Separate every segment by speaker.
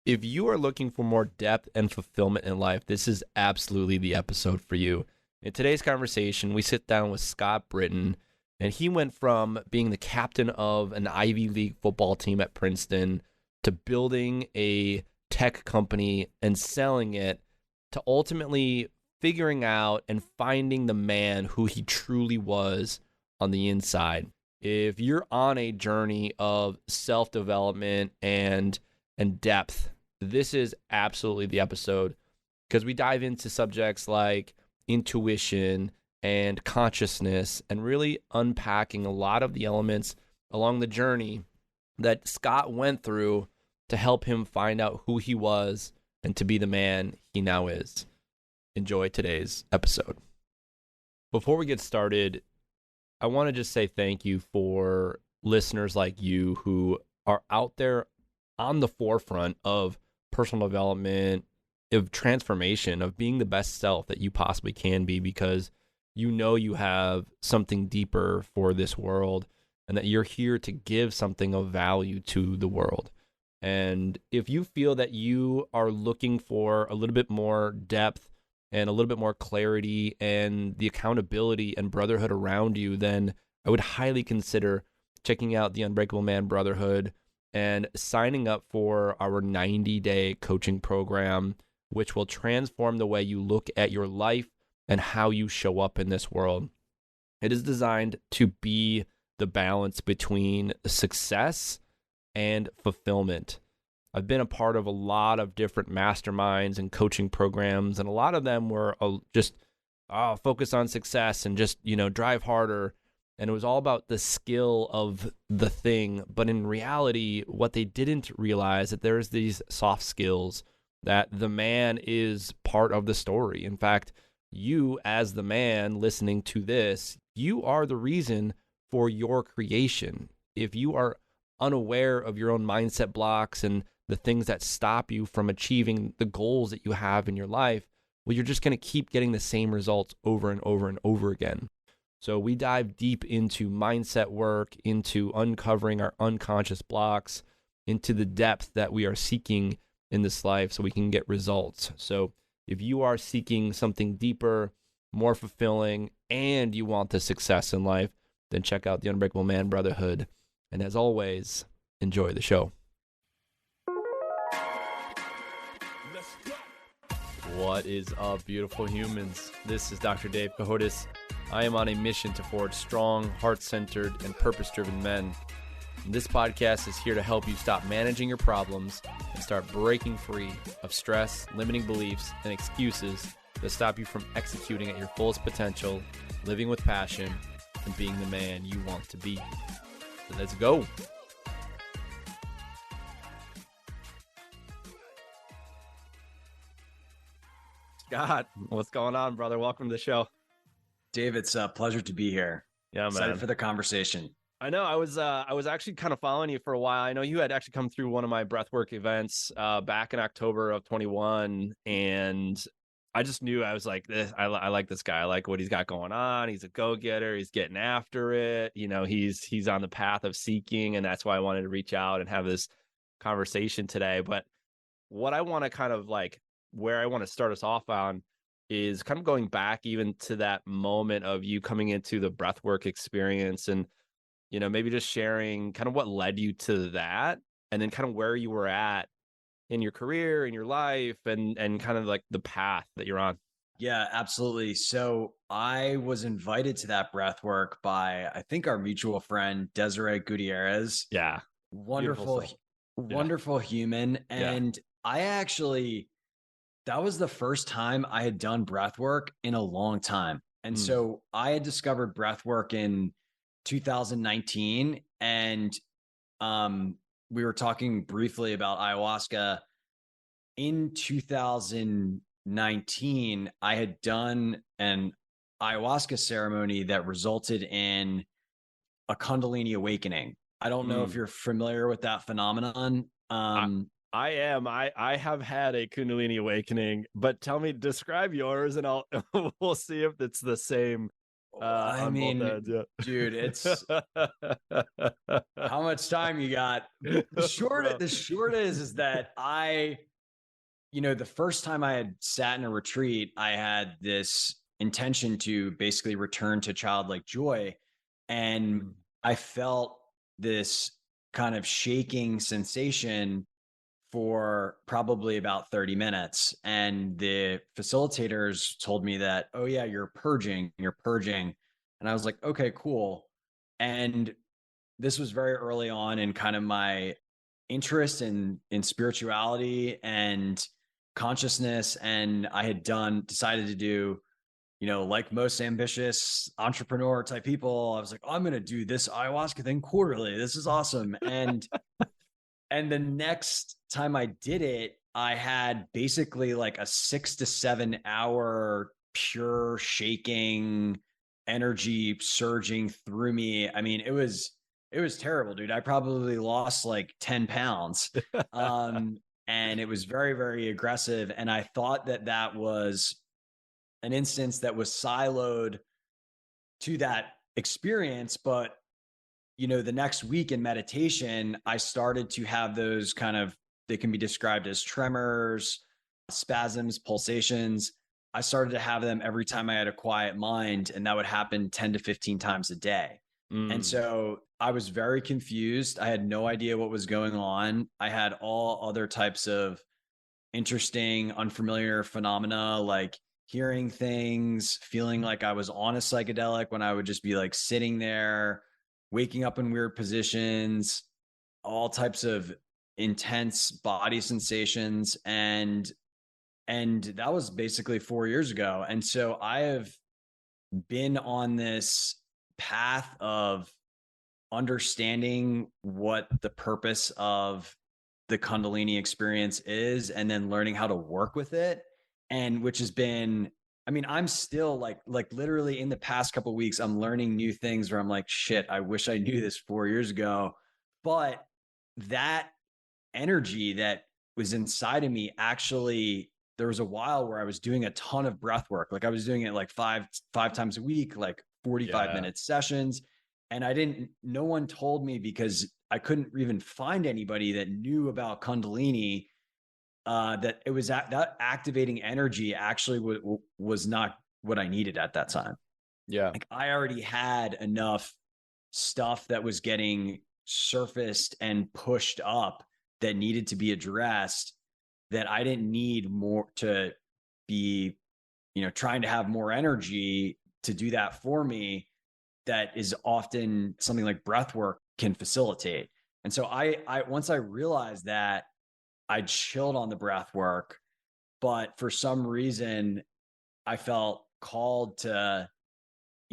Speaker 1: If you are looking for more depth and fulfillment in life, this is absolutely the episode for you. In today's conversation, we sit down with Scott Britton, and he went from being the captain of an Ivy League football team at Princeton to building a tech company and selling it to ultimately figuring out and finding the man who he truly was on the inside. If you're on a journey of self-development and depth, this is absolutely the episode, because we dive into subjects like intuition and consciousness and really unpacking a lot of the elements along the journey that Scott went through to help him find out who he was and to be the man he now is. Enjoy today's episode. Before we get started, I want to just say thank you for listeners like you who are out there on the forefront of personal development, of transformation, of being the best self that you possibly can be, because you know you have something deeper for this world and that you're here to give something of value to the world. And if you feel that you are looking for a little bit more depth and a little bit more clarity and the accountability and brotherhood around you, then I would highly consider checking out the Unbreakable Man Brotherhood and signing up for our 90-day coaching program, which will transform the way you look at your life and how you show up in this world. It is designed to be the balance between success and fulfillment. I've been a part of a lot of different masterminds and coaching programs, and a lot of them were just focus on success and just, drive harder. And it was all about the skill of the thing. But in reality, what they didn't realize that there's these soft skills, that the man is part of the story. In fact, you as the man listening to this, you are the reason for your creation. If you are unaware of your own mindset blocks and the things that stop you from achieving the goals that you have in your life, well, you're just going to keep getting the same results over and over and over again. So we dive deep into mindset work, into uncovering our unconscious blocks, into the depth that we are seeking in this life so we can get results. So if you are seeking something deeper, more fulfilling, and you want the success in life, then check out the Unbreakable Man Brotherhood. And as always, enjoy the show. What is up, beautiful humans? This is Dr. Dave Cohodes. I am on a mission to forge strong, heart-centered, and purpose-driven men. And this podcast is here to help you stop managing your problems and start breaking free of stress, limiting beliefs, and excuses that stop you from executing at your fullest potential, living with passion, and being the man you want to be. So let's go. Scott, what's going on, brother? Welcome to the show.
Speaker 2: Dave, it's a pleasure to be here.
Speaker 1: Yeah, man.
Speaker 2: Excited for the conversation.
Speaker 1: I know. I was actually kind of following you for a while. I know you had actually come through one of my breathwork events back in October of 21, and I just knew, I was like, I like this guy. I like what he's got going on. He's a go-getter. He's getting after it. He's on the path of seeking, and that's why I wanted to reach out and have this conversation today. But what I want to kind of where I want to start us off on is kind of going back even to that moment of you coming into the breathwork experience, and maybe just sharing kind of what led you to that, and then kind of where you were at in your career, in your life, and kind of like the path that you're on.
Speaker 2: Yeah, absolutely. So I was invited to that breathwork by, I think, our mutual friend, Desiree Gutierrez.
Speaker 1: Yeah.
Speaker 2: Wonderful human. And that was the first time I had done breathwork in a long time. And so I had discovered breathwork in 2019, and we were talking briefly about ayahuasca. In 2019, I had done an ayahuasca ceremony that resulted in a Kundalini awakening. I don't know if you're familiar with that phenomenon.
Speaker 1: I am. I have had a Kundalini awakening, but describe yours, and we'll see if it's the same.
Speaker 2: I
Speaker 1: on both
Speaker 2: mean,
Speaker 1: ends. Yeah.
Speaker 2: dude, it's how much time you got. The short is that the first time I had sat in a retreat, I had this intention to basically return to childlike joy. And I felt this kind of shaking sensation for probably about 30 minutes. And the facilitators told me that, oh, yeah, you're purging. And I was like, okay, cool. And this was very early on in kind of my interest in spirituality and consciousness. And I had decided to do, like most ambitious entrepreneur type people, I was like, oh, I'm going to do this ayahuasca thing quarterly. This is awesome. And the next time I did it, I had basically like a 6 to 7 hour pure shaking energy surging through me. I mean, it was terrible, dude. I probably lost like 10 pounds. And it was very, very aggressive. And I thought that was an instance that was siloed to that experience. But the next week in meditation, I started to have those they can be described as tremors, spasms, pulsations. I started to have them every time I had a quiet mind, and that would happen 10 to 15 times a day. And so I was very confused. I had no idea what was going on. I had all other types of interesting, unfamiliar phenomena, like hearing things, feeling like I was on a psychedelic when I would just be like sitting there, waking up in weird positions, all types of intense body sensations. And that was basically 4 years ago. And so I have been on this path of understanding what the purpose of the Kundalini experience is, and then learning how to work with it. And which has been, I mean, I'm still like literally in the past couple of weeks, I'm learning new things where I'm like, shit, I wish I knew this 4 years ago. But that energy that was inside of me, actually, there was a while where I was doing a ton of breath work. Like I was doing it like five times a week, like 45-minute sessions. And no one told me, because I couldn't even find anybody that knew about Kundalini, that it was that activating energy actually was not what I needed at that time.
Speaker 1: Yeah.
Speaker 2: Like I already had enough stuff that was getting surfaced and pushed up that needed to be addressed, that I didn't need more to be, trying to have more energy to do that for me. That is often something like breath work can facilitate. And so I once I realized that, I chilled on the breath work, but for some reason I felt called to,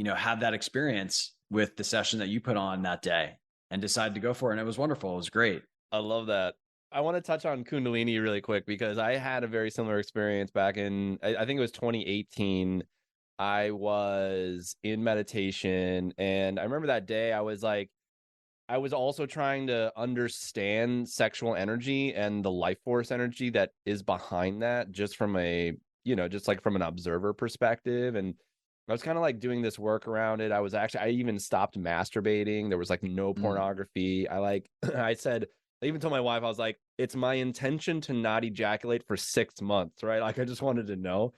Speaker 2: have that experience with the session that you put on that day, and decided to go for it. And it was wonderful. It was great.
Speaker 1: I love that. I want to touch on Kundalini really quick, because I had a very similar experience back in, I think it was 2018. I was in meditation, and I remember that day I was also trying to understand sexual energy and the life force energy that is behind that, just from just like from an observer perspective. And I was kind of like doing this work around it. I even stopped masturbating. There was like no pornography. I even told my wife, I was like, it's my intention to not ejaculate for 6 months, right? Like I just wanted to know,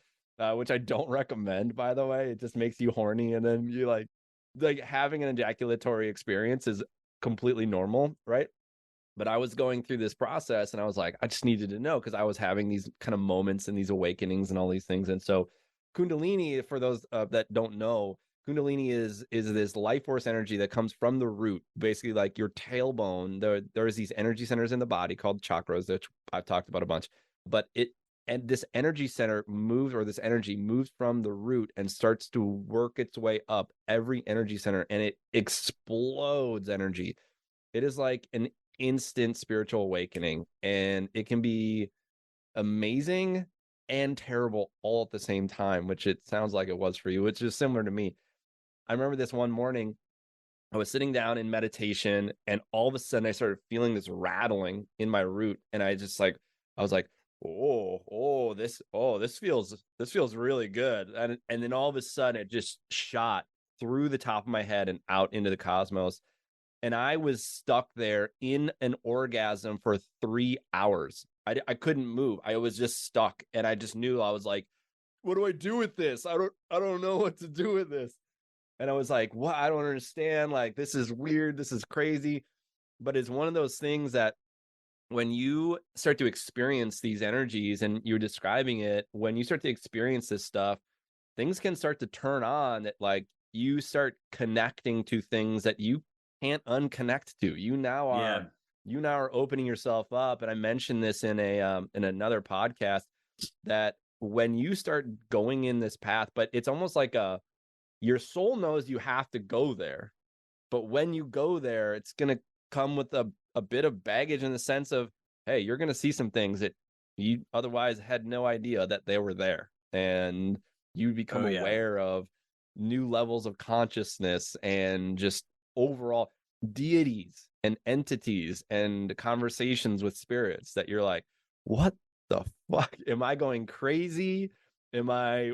Speaker 1: which I don't recommend, by the way. It just makes you horny. And then you like having an ejaculatory experience is completely normal, right? But I was going through this process, and I was like, I just needed to know, because I was having these kind of moments and these awakenings and all these things. And so Kundalini, for those that don't know, Kundalini is this life force energy that comes from the root, basically like your tailbone. There's these energy centers in the body called chakras, which I've talked about a bunch. But this energy center moves, or this energy moves from the root and starts to work its way up every energy center, and it explodes energy. It is like an instant spiritual awakening, and it can be amazing and terrible all at the same time, which it sounds like it was for you, which is similar to me. I remember this one morning, I was sitting down in meditation, and all of a sudden I started feeling this rattling in my root. And I was like, this feels really good. And then all of a sudden it just shot through the top of my head and out into the cosmos. And I was stuck there in an orgasm for 3 hours. I couldn't move. I was just stuck. And I just knew, I was like, what do I do with this? I don't know what to do with this. And I was like, what? I don't understand. Like, this is weird. This is crazy. But it's one of those things that when you start to experience these energies, and you're describing it, when you start to experience this stuff, things can start to turn on, that like you start connecting to things that you can't unconnect to. You now are opening yourself up. And I mentioned this in another podcast, that when you start going in this path, but it's almost like your soul knows you have to go there. But when you go there, it's going to come with a bit of baggage, in the sense of, hey, you're going to see some things that you otherwise had no idea that they were there. And you become aware of new levels of consciousness, and just overall deities and entities and conversations with spirits that you're like, what the fuck? Am I going crazy? Am I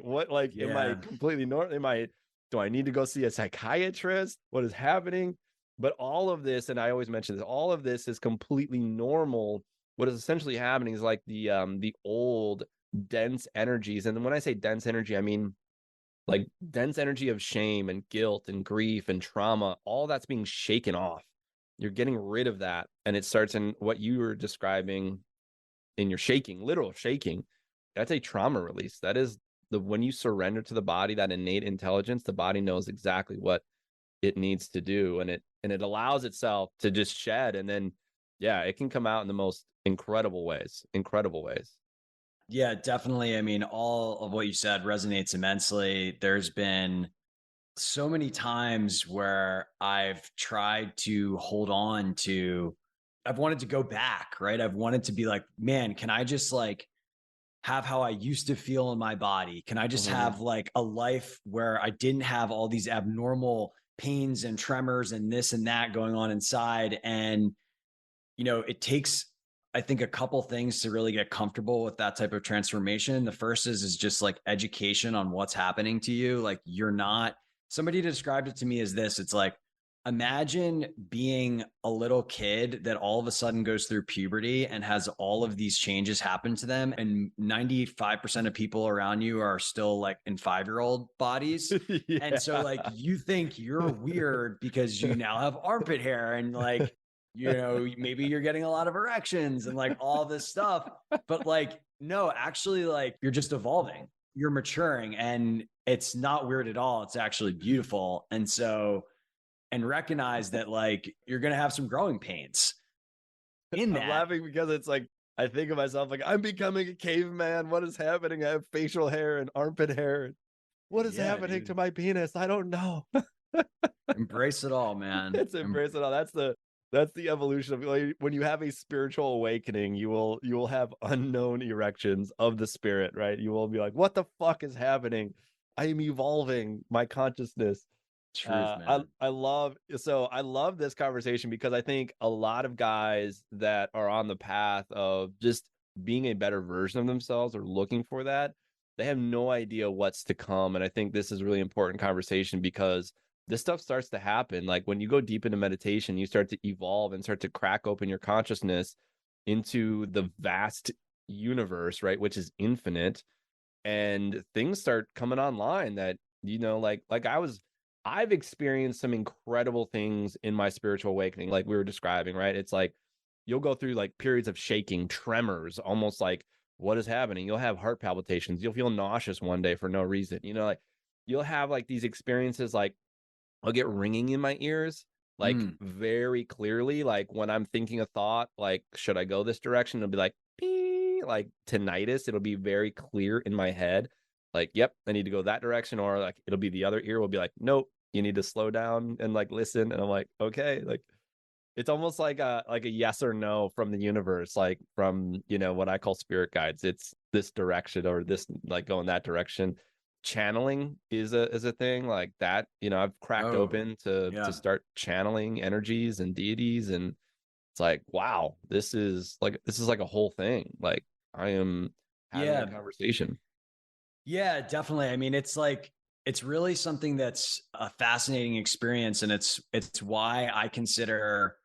Speaker 1: completely normal? Do I need to go see a psychiatrist? What is happening? But all of this, and I always mention this, all of this is completely normal. What is essentially happening is like the old dense energies. And when I say dense energy, I mean like dense energy of shame and guilt and grief and trauma. All that's being shaken off. You're getting rid of that. And it starts in what you were describing in your shaking, literal shaking. That's a trauma release. That is when you surrender to the body, that innate intelligence, the body knows exactly what it needs to do, and it allows itself to just shed, and then it can come out in the most incredible ways.
Speaker 2: Yeah, definitely. I mean, all of what you said resonates immensely. There's been so many times where I've tried to hold on to, I've wanted to go back, right? I've wanted to be like, man, can I just like have how I used to feel in my body? Can I just have like a life where I didn't have all these abnormal pains and tremors and this and that going on inside? And, it takes, I think, a couple things to really get comfortable with that type of transformation. The first is just like education on what's happening to you. Like, you're not, somebody described it to me as this. It's like, imagine being a little kid that all of a sudden goes through puberty and has all of these changes happen to them. And 95% of people around you are still like in 5-year-old bodies. And so like, you think you're weird because you now have armpit hair, and like, maybe you're getting a lot of erections and like all this stuff, but like, no, actually, like, you're just evolving, you're maturing, and it's not weird at all. It's actually beautiful. And recognize that like you're going to have some growing pains in that.
Speaker 1: I'm laughing because it's like, I think of myself like, I'm becoming a caveman. What is happening? I have facial hair and armpit hair. What is happening to my penis? I don't know.
Speaker 2: Embrace it all, man.
Speaker 1: It's embrace it all. That's the evolution of, like, when you have a spiritual awakening, you will have unknown erections of the spirit, right? You will be like, what the fuck is happening? I am evolving my consciousness.
Speaker 2: Truth, man.
Speaker 1: I love this conversation, because I think a lot of guys that are on the path of just being a better version of themselves, or looking for that, they have no idea what's to come. And I think this is a really important conversation, because this stuff starts to happen. Like, when you go deep into meditation, you start to evolve and start to crack open your consciousness into the vast universe, right? Which is infinite. And things start coming online that, I've experienced some incredible things in my spiritual awakening, like we were describing, right? It's like, you'll go through like periods of shaking, tremors, almost like, what is happening? You'll have heart palpitations. You'll feel nauseous one day for no reason. Like, you'll have like these experiences, like I'll get ringing in my ears, like very clearly, like when I'm thinking a thought, like, should I go this direction? It'll be like, pee, like tinnitus. It'll be very clear in my head. Like, yep, I need to go that direction. Or like, it'll be the other ear will be like, nope, you need to slow down and like listen. And I'm like, okay, like, it's almost like a yes or no from the universe, like from, what I call spirit guides. It's this direction, or this, like, go in that direction. Channeling is a thing like that. I've cracked open to start channeling energies and deities, and it's like, wow, this is like a whole thing. Like, I am having a conversation.
Speaker 2: Yeah, definitely. I mean, it's like, It's really something that's a fascinating experience. And it's why I consider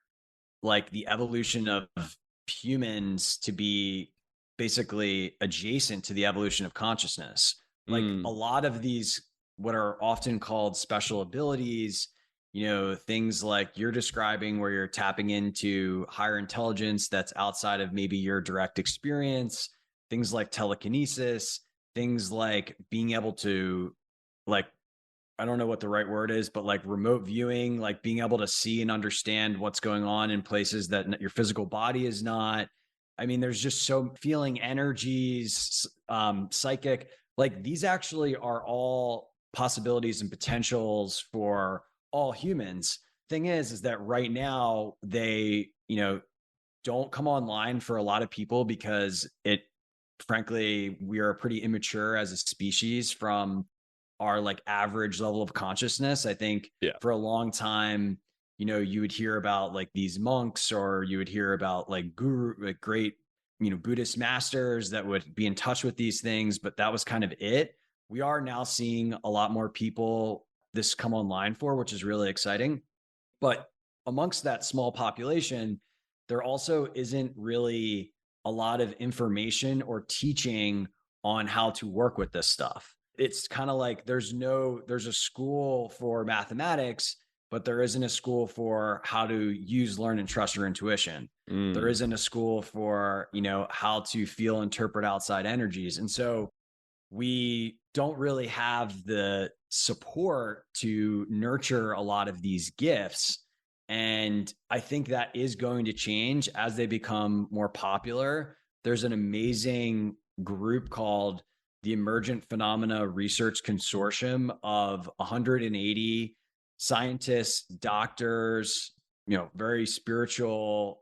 Speaker 2: like the evolution of humans to be basically adjacent to the evolution of consciousness. Like a
Speaker 1: Mm,
Speaker 2: lot of these, what are often called special abilities, things like you're describing where you're tapping into higher intelligence that's outside of maybe your direct experience, things like telekinesis, things like being able to, like, I don't know what the right word is, but like remote viewing, like being able to see and understand what's going on in places that your physical body is not. I mean, there's just so feeling energies, psychic, like these actually are all possibilities and potentials for all humans. Thing is that right now they, don't come online for a lot of people because frankly, we are pretty immature as a species from our like average level of consciousness. I think
Speaker 1: yeah.
Speaker 2: for a long time, you would hear about like these monks, or you would hear about like like great, Buddhist masters that would be in touch with these things, but that was kind of it. We are now seeing a lot more people this come online for, which is really exciting. But amongst that small population, there also isn't really a lot of information or teaching on how to work with this stuff. It's kind of like there's a school for mathematics, but there isn't a school for how to use, learn, and trust your intuition. There
Speaker 1: Mm,
Speaker 2: isn't a school for, how to feel, interpret outside energies. And so we don't really have the support to nurture a lot of these gifts. And I think that is going to change as they become more popular. There's an amazing group called the Emergent Phenomena Research Consortium of 180 scientists, doctors, very spiritual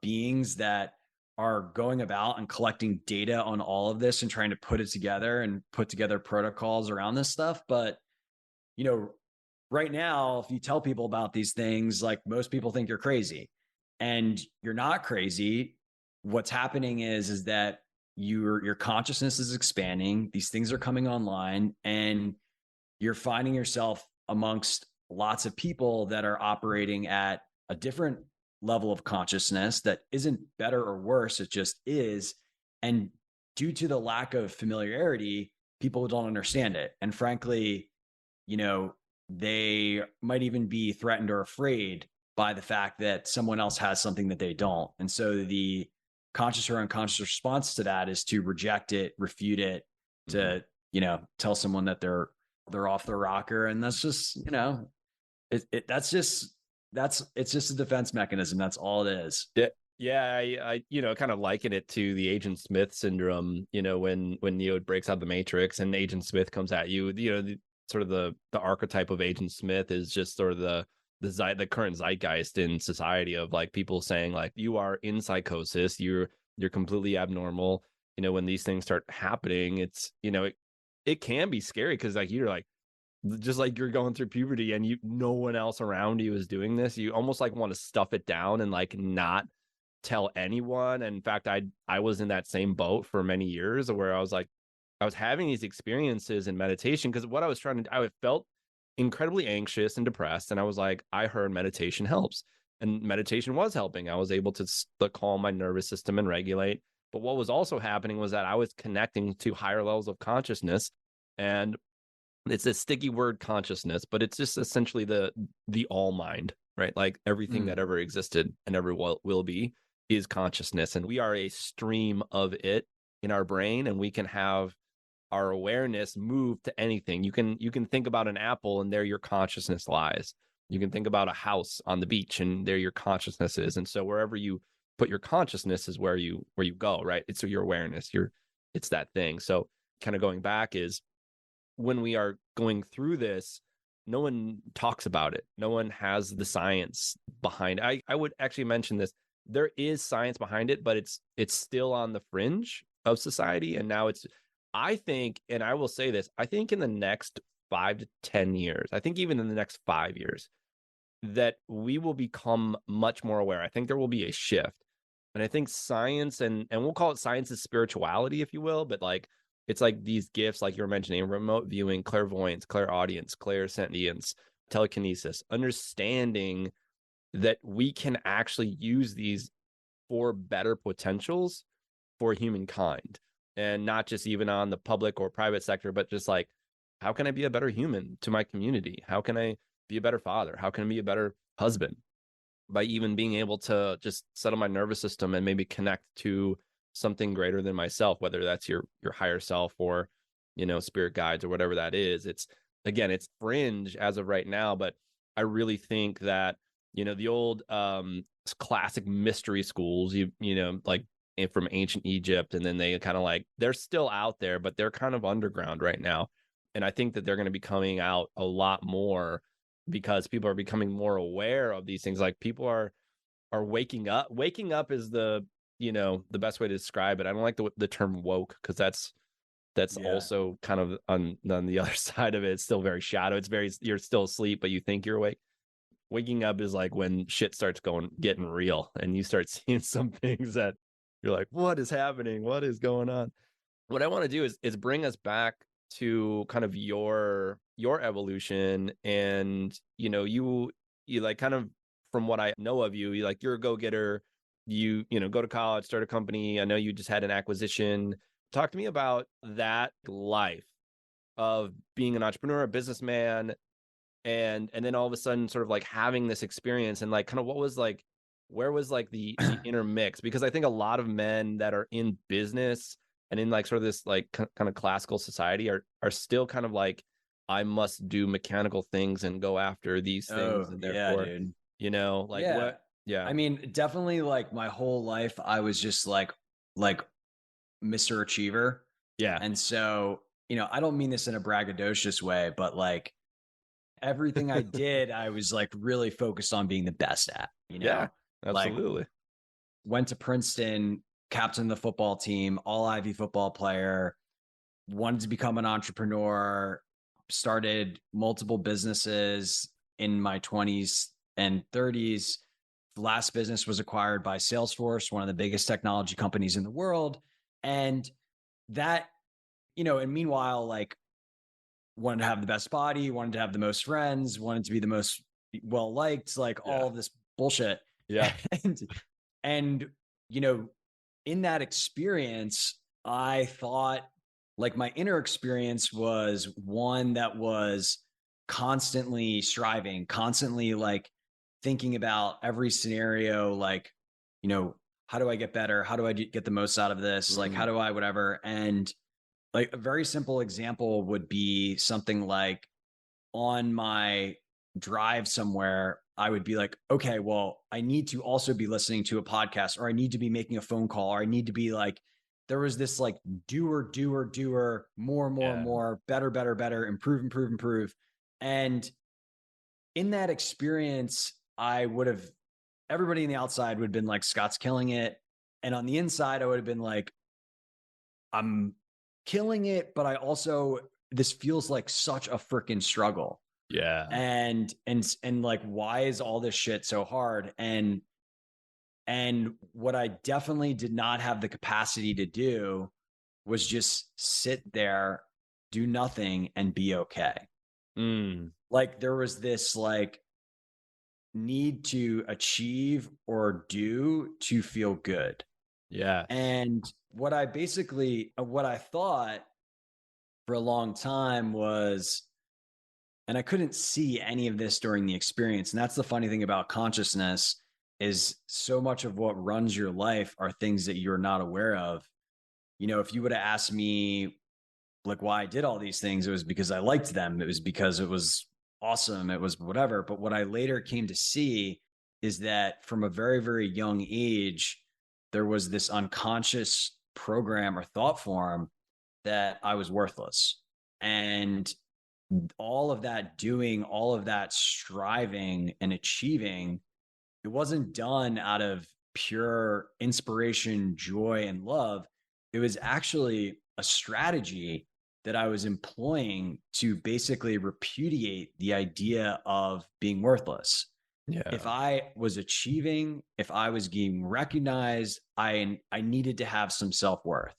Speaker 2: beings that are going about and collecting data on all of this and trying to put it together and put together protocols around this stuff. But, you know, right now, if you tell people about these things, like most people think you're crazy, and you're not crazy. What's happening is that your consciousness is expanding. These things are coming online, and you're finding yourself amongst lots of people that are operating at a different level of consciousness that isn't better or worse. It just is. And due to the lack of familiarity, people don't understand it. And frankly, they might even be threatened or afraid by the fact that someone else has something that they don't. And so the conscious or unconscious response to that is to reject it, refute it,
Speaker 1: mm.
Speaker 2: to, tell someone that they're off the rocker. And that's just, it's just a defense mechanism. That's all it is.
Speaker 1: Yeah, yeah. I kind of liken it to the Agent Smith syndrome. When Neo breaks out the Matrix and Agent Smith comes at you. Sort of the archetype of Agent Smith is just sort of the current zeitgeist in society of like people saying like you are in psychosis, you're completely abnormal. When these things start happening, it's it can be scary because like you're like just like you're going through puberty and no one else around you is doing this, you almost like want to stuff it down and like not tell anyone. And in fact, I was in that same boat for many years where I was having these experiences in meditation because what I was trying to I felt incredibly anxious and depressed, and I was like, I heard meditation helps, and meditation was helping. I was able to calm my nervous system and regulate. But what was also happening was that I was connecting to higher levels of consciousness, and it's a sticky word, consciousness, but it's just essentially the all mind, right? Like everything that
Speaker 2: Mm.
Speaker 1: ever existed and ever will be is consciousness, and we are a stream of it in our brain, and we can have our awareness move to anything. You can think about an apple, and there your consciousness lies. You can think about a house on the beach, and there your consciousness is. And so wherever you put your consciousness is where you go, right? It's your awareness. It's that thing. So kind of going back is when we are going through this, no one talks about it. No one has the science behind it. I would actually mention this. There is science behind it, but it's still on the fringe of society. And now I think, and I will say this, I think in the next 5 to 10 years, I think even in the next 5 years, that we will become much more aware. I think there will be a shift. And I think science and we'll call it science as spirituality, if you will, but like it's like these gifts, like you're mentioning, remote viewing, clairvoyance, clairaudience, clairsentience, telekinesis, understanding that we can actually use these for better potentials for humankind, and not just even on the public or private sector, but just like, how can I be a better human to my community? How can I be a better father? How can I be a better husband? By even being able to just settle my nervous system and maybe connect to something greater than myself, whether that's your higher self or, spirit guides or whatever that is. It's, again, it's fringe as of right now, but I really think that, the old classic mystery schools, like from ancient Egypt, and then they kind of like, they're still out there, but they're kind of underground right now. And I think that they're going to be coming out a lot more because people are becoming more aware of these things. Like, people are waking up. Waking up is the best way to describe it. I don't like the term woke, because that's also kind of on the other side of it. It's still very shadow. You're still asleep, but you think you're awake. Waking up is like when shit starts getting real, and you start seeing some things that you're like, what is happening? What is going on? What I want to do is bring us back to kind of your evolution. And you like, kind of, from what I know of you, you're a go-getter. You go to college, start a company. I know you just had an acquisition. Talk to me about that life of being an entrepreneur, a businessman, and then all of a sudden sort of like having this experience, and like kind of what was like, where was like the inner mix? Because I think a lot of men that are in business and in like sort of this like kind of classical society are still kind of like, I must do mechanical things and go after these things, and therefore,
Speaker 2: dude.
Speaker 1: like, what? Yeah.
Speaker 2: I mean, definitely, like, my whole life I was just like Mr. Achiever.
Speaker 1: Yeah.
Speaker 2: And so, I don't mean this in a braggadocious way, but like everything I did, I was like really focused on being the best at,
Speaker 1: Yeah, absolutely.
Speaker 2: Like, went to Princeton, captained the football team, all Ivy football player, wanted to become an entrepreneur, started multiple businesses in my 20s and 30s. The last business was acquired by Salesforce, one of the biggest technology companies in the world. And that, and meanwhile, like, wanted to have the best body, wanted to have the most friends, wanted to be the most well liked, like all of this bullshit.
Speaker 1: Yeah.
Speaker 2: And in that experience, I thought, like, my inner experience was one that was constantly striving, constantly like thinking about every scenario, like, how do I get better? How do I get the most out of this? Like, how do I, whatever. And like a very simple example would be something like, on my drive somewhere, I would be like, okay, well, I need to also be listening to a podcast, or I need to be making a phone call, or I need to be like, there was this like doer, more, better, improve. And in that experience, everybody in the outside would have been like, Scott's killing it. And on the inside, I would have been like, I'm killing it, but I also, this feels like such a freaking struggle.
Speaker 1: Yeah.
Speaker 2: And like, why is all this shit so hard? And what I definitely did not have the capacity to do was just sit there, do nothing, and be okay. Like, there was this like need to achieve or do to feel good.
Speaker 1: Yeah.
Speaker 2: And what I thought for a long time was, and I couldn't see any of this during the experience. And that's the funny thing about consciousness, is so much of what runs your life are things that you're not aware of. If you would have asked me like why I did all these things, it was because I liked them. It was because it was awesome. It was whatever. But what I later came to see is that from a very, very young age, there was this unconscious program or thought form that I was worthless. And all of that doing, all of that striving and achieving, it wasn't done out of pure inspiration, joy, and love. It was actually a strategy that I was employing to basically repudiate the idea of being worthless.
Speaker 1: Yeah.
Speaker 2: If I was achieving, if I was getting recognized, I needed to have some self-worth.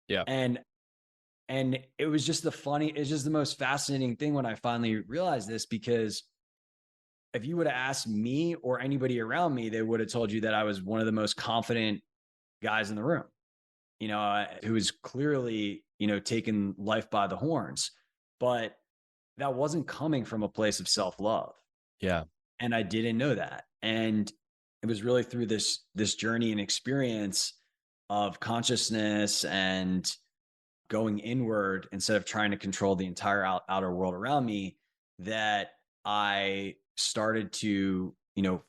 Speaker 1: Yeah.
Speaker 2: And And it was just it's just the most fascinating thing when I finally realized this, because if you would have asked me or anybody around me, they would have told you that I was one of the most confident guys in the room, who was clearly, taking life by the horns. But that wasn't coming from a place of self-love.
Speaker 1: Yeah.
Speaker 2: And I didn't know that. And it was really through this journey and experience of consciousness and going inward instead of trying to control the entire outer world around me that I started to,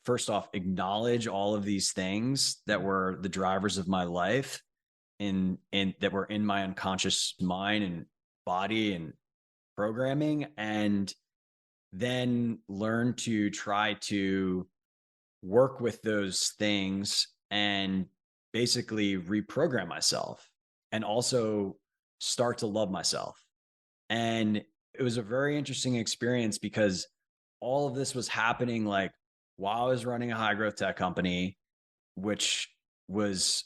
Speaker 2: first off, acknowledge all of these things that were the drivers of my life in that were in my unconscious mind and body and programming, and then learn to try to work with those things and basically reprogram myself, and also start to love myself. And it was a very interesting experience because all of this was happening like while I was running a high growth tech company, which was,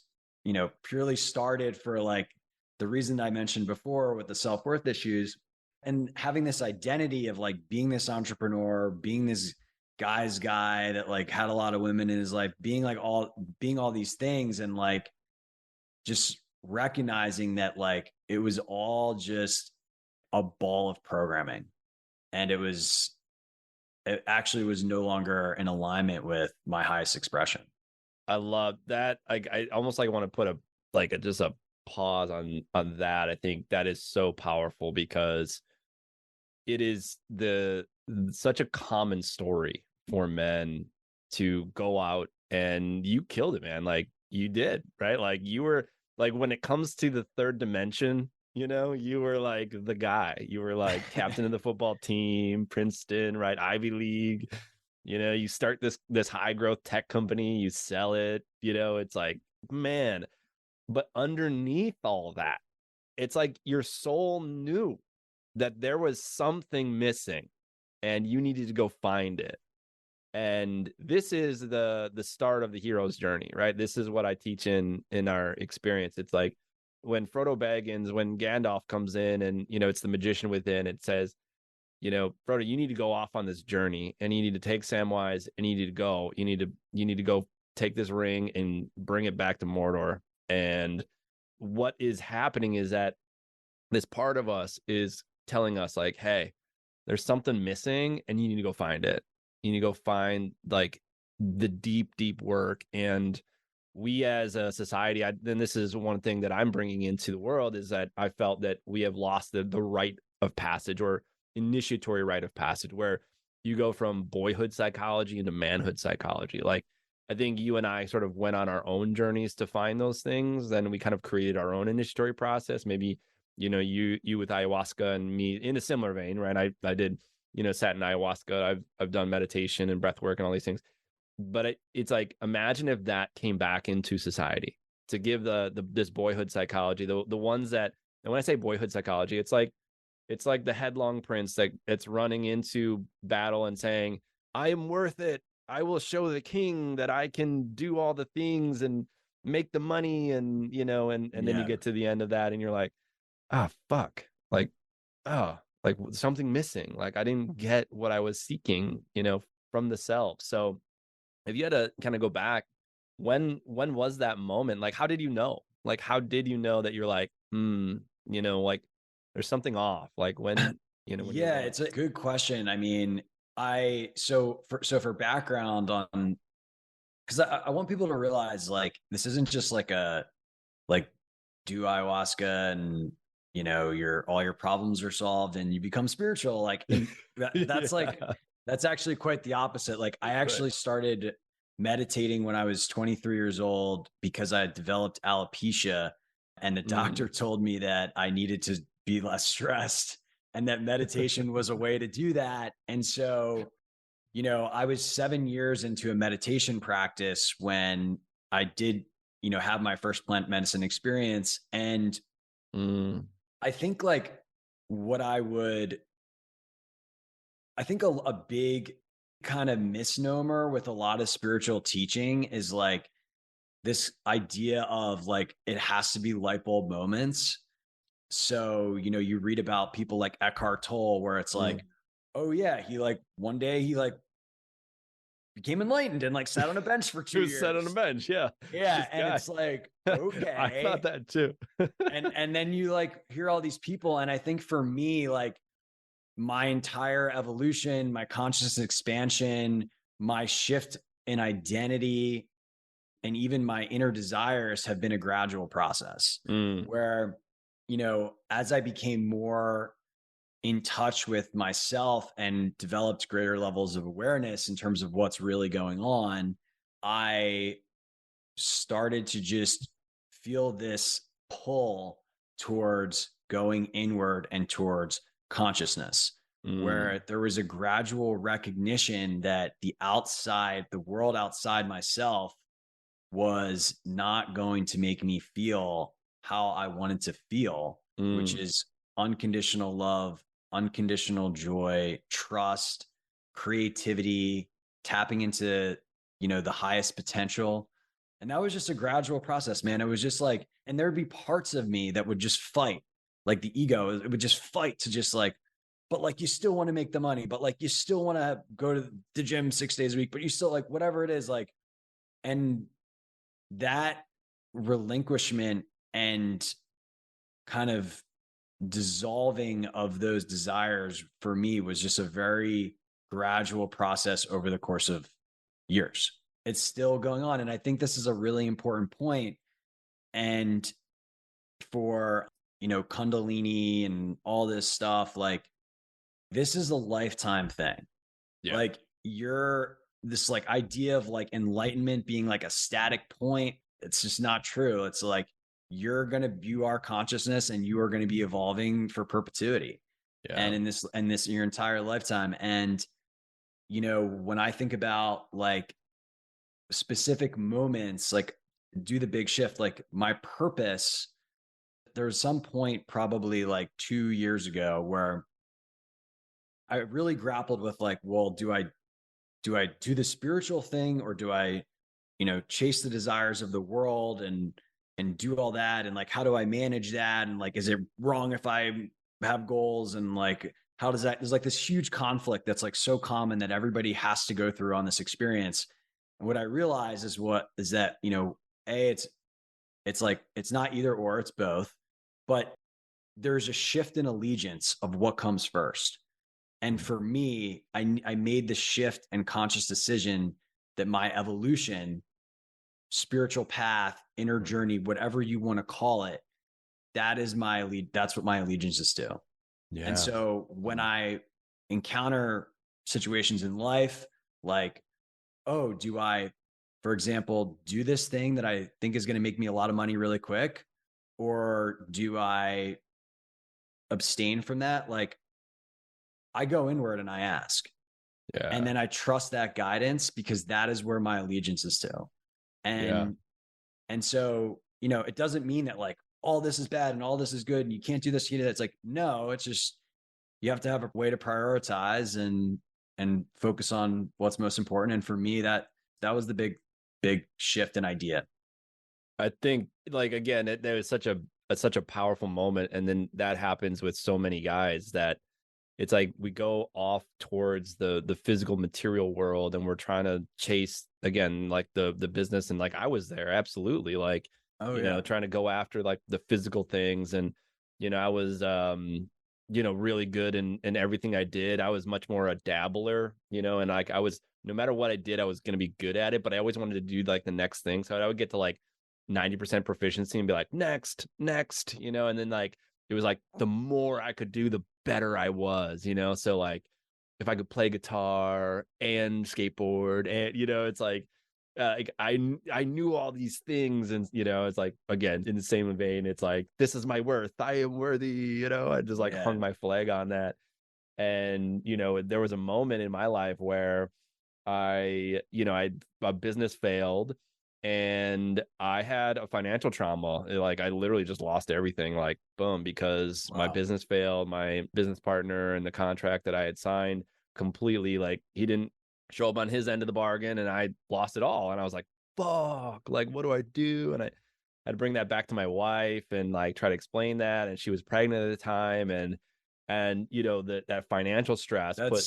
Speaker 2: purely started for like the reason I mentioned before with the self-worth issues, and having this identity of like being this entrepreneur, being this guy's guy that like had a lot of women in his life, being all these things, and like just recognizing that like it was all just a ball of programming, and it actually was no longer in alignment with my highest expression.
Speaker 1: I love that. I almost like want to put just a pause on that. I think that is so powerful because it is such a common story for men to go out, and you killed it, man. Like you did, right? Like you were like, when it comes to the third dimension, you were like the guy. You were like captain of the football team, Princeton, right? Ivy League. You start this high growth tech company, you sell it, it's like, man. But underneath all that, it's like your soul knew that there was something missing and you needed to go find it. And this is the start of the hero's journey, right? This is what I teach in our experience. It's like when when Gandalf comes in and, it's the magician within, it says, Frodo, you need to go off on this journey, and you need to take Samwise, and you need to go. You need to go take this ring and bring it back to Mordor. And what is happening is that this part of us is telling us like, hey, there's something missing, and you need to go find it. You need to go find like the deep, deep work. And we as a society, and this is one thing that I'm bringing into the world, is that I felt that we have lost the rite of passage, or initiatory rite of passage, where you go from boyhood psychology into manhood psychology. Like I think you and I sort of went on our own journeys to find those things. Then we kind of created our own initiatory process. Maybe, you with ayahuasca, and me in a similar vein, right? I did, sat in ayahuasca. I've done meditation and breath work and all these things. But it's like, imagine if that came back into society to give this boyhood psychology, the ones that, and when I say boyhood psychology, it's like the headlong prince that's running into battle and saying, I am worth it. I will show the king that I can do all the things and make the money. And, and then you get to the end of that and you're like, fuck. Like, like something missing. Like I didn't get what I was seeking, from the self. So if you had to kind of go back, when was that moment? Like, how did you know? Like, how did you know that you're like, like there's something off? Like when,
Speaker 2: Yeah, it's a good question. I mean, for background on, because I want people to realize like this isn't just like do ayahuasca and all your problems are solved and you become spiritual. Like that's like that's actually quite the opposite. Like I actually started meditating when I was 23 years old because I had developed alopecia, and the doctor told me that I needed to be less stressed and that meditation was a way to do that. And so, I was 7 years into a meditation practice when I did, have my first plant medicine experience. And I think like I think a big kind of misnomer with a lot of spiritual teaching is like this idea of like, it has to be light bulb moments. So, you read about people like Eckhart Tolle, where it's like, oh yeah, he like one day he like became enlightened and like sat on a bench for
Speaker 1: He
Speaker 2: 2
Speaker 1: was sat on a
Speaker 2: years.
Speaker 1: bench. Yeah.
Speaker 2: Yeah.
Speaker 1: This
Speaker 2: And
Speaker 1: guy.
Speaker 2: it's like,
Speaker 1: I thought
Speaker 2: okay.
Speaker 1: that too.
Speaker 2: And then you like hear all these people. And I think for me, like my entire evolution, my consciousness expansion, my shift in identity, and even my inner desires have been a gradual process
Speaker 1: Mm,
Speaker 2: where, as I became more in touch with myself and developed greater levels of awareness in terms of what's really going on, I started to just feel this pull towards going inward and towards consciousness,
Speaker 1: mm,
Speaker 2: where there was a gradual recognition that the world outside myself was not going to make me feel how I wanted to feel, which
Speaker 1: mm,
Speaker 2: is unconditional love, unconditional joy, trust, creativity, tapping into, the highest potential. And that was just a gradual process, man. It was just like, and there'd be parts of me that would just fight, like the ego, it would just fight to just like, but like you still want to make the money, but like you still want to go to the gym 6 days a week, but you still like whatever it is, like, and that relinquishment and kind of dissolving of those desires for me was just a very gradual process over the course of years. It's still going on. And I think this is a really important point. And for, Kundalini and all this stuff, like this is a lifetime thing.
Speaker 1: yeah.
Speaker 2: Like this like idea of like enlightenment being like a static point, it's just not true. It's like you are consciousness and you are going to be evolving for perpetuity.
Speaker 1: Yeah.
Speaker 2: And in this your entire lifetime. And when I think about like specific moments, like do the big shift, like my purpose, there was some point probably like 2 years ago where I really grappled with like, well, do I do the spiritual thing, or do I, chase the desires of the world and do all that? And like, how do I manage that? And like, is it wrong if I have goals? And like, how does that, there's like this huge conflict that's like so common that everybody has to go through on this experience. And what I realize is that, it's like, it's not either or, it's both, but there's a shift in allegiance of what comes first. And for me, I made the shift and conscious decision that my evolution, spiritual path, inner journey, whatever you want to call it, that's what my allegiances do. And
Speaker 1: Yeah.
Speaker 2: so when I encounter situations in life, like, oh, do I, for example, do this thing that I think is going to make me a lot of money really quick? Or do I abstain from that? Like, I go inward and I ask. And
Speaker 1: Yeah.
Speaker 2: then I trust that guidance because that is where my allegiance is to.
Speaker 1: Yeah.
Speaker 2: And so, it doesn't mean that like all this is bad and all this is good and you can't do this, it's like, no, it's just you have to have a way to prioritize and focus on what's most important. And for me, that was the big shift in idea.
Speaker 1: I think like again, there was such a powerful moment, and then that happens with so many guys that it's like we go off towards the physical material world, and we're trying to chase again like the business, and like I was there absolutely like
Speaker 2: Oh yeah.
Speaker 1: trying to go after like the physical things, and I was really good in everything I did. I was much more a dabbler, and like I was, no matter what I did, I was going to be good at it, but I always wanted to do like the next thing, so I would get to like 90% proficiency and be like next, and then like it was like the more I could do, the better I was, so like if I could play guitar and skateboard, and it's like I knew all these things, and it's like again in the same vein, it's like this is my worth, I am worthy, I just like
Speaker 2: Yeah.
Speaker 1: hung my flag on that. And there was a moment in my life where I a business failed, and I had a financial trauma. Like I literally just lost everything, like boom, because my
Speaker 2: Wow.
Speaker 1: business failed. My business partner and the contract that I had signed completely, like he didn't show up on his end of the bargain, and I lost it all. And I was like, fuck, like what do I do? And had to bring that back to my wife and like try to explain that. And she was pregnant at the time. And that financial stress
Speaker 2: That's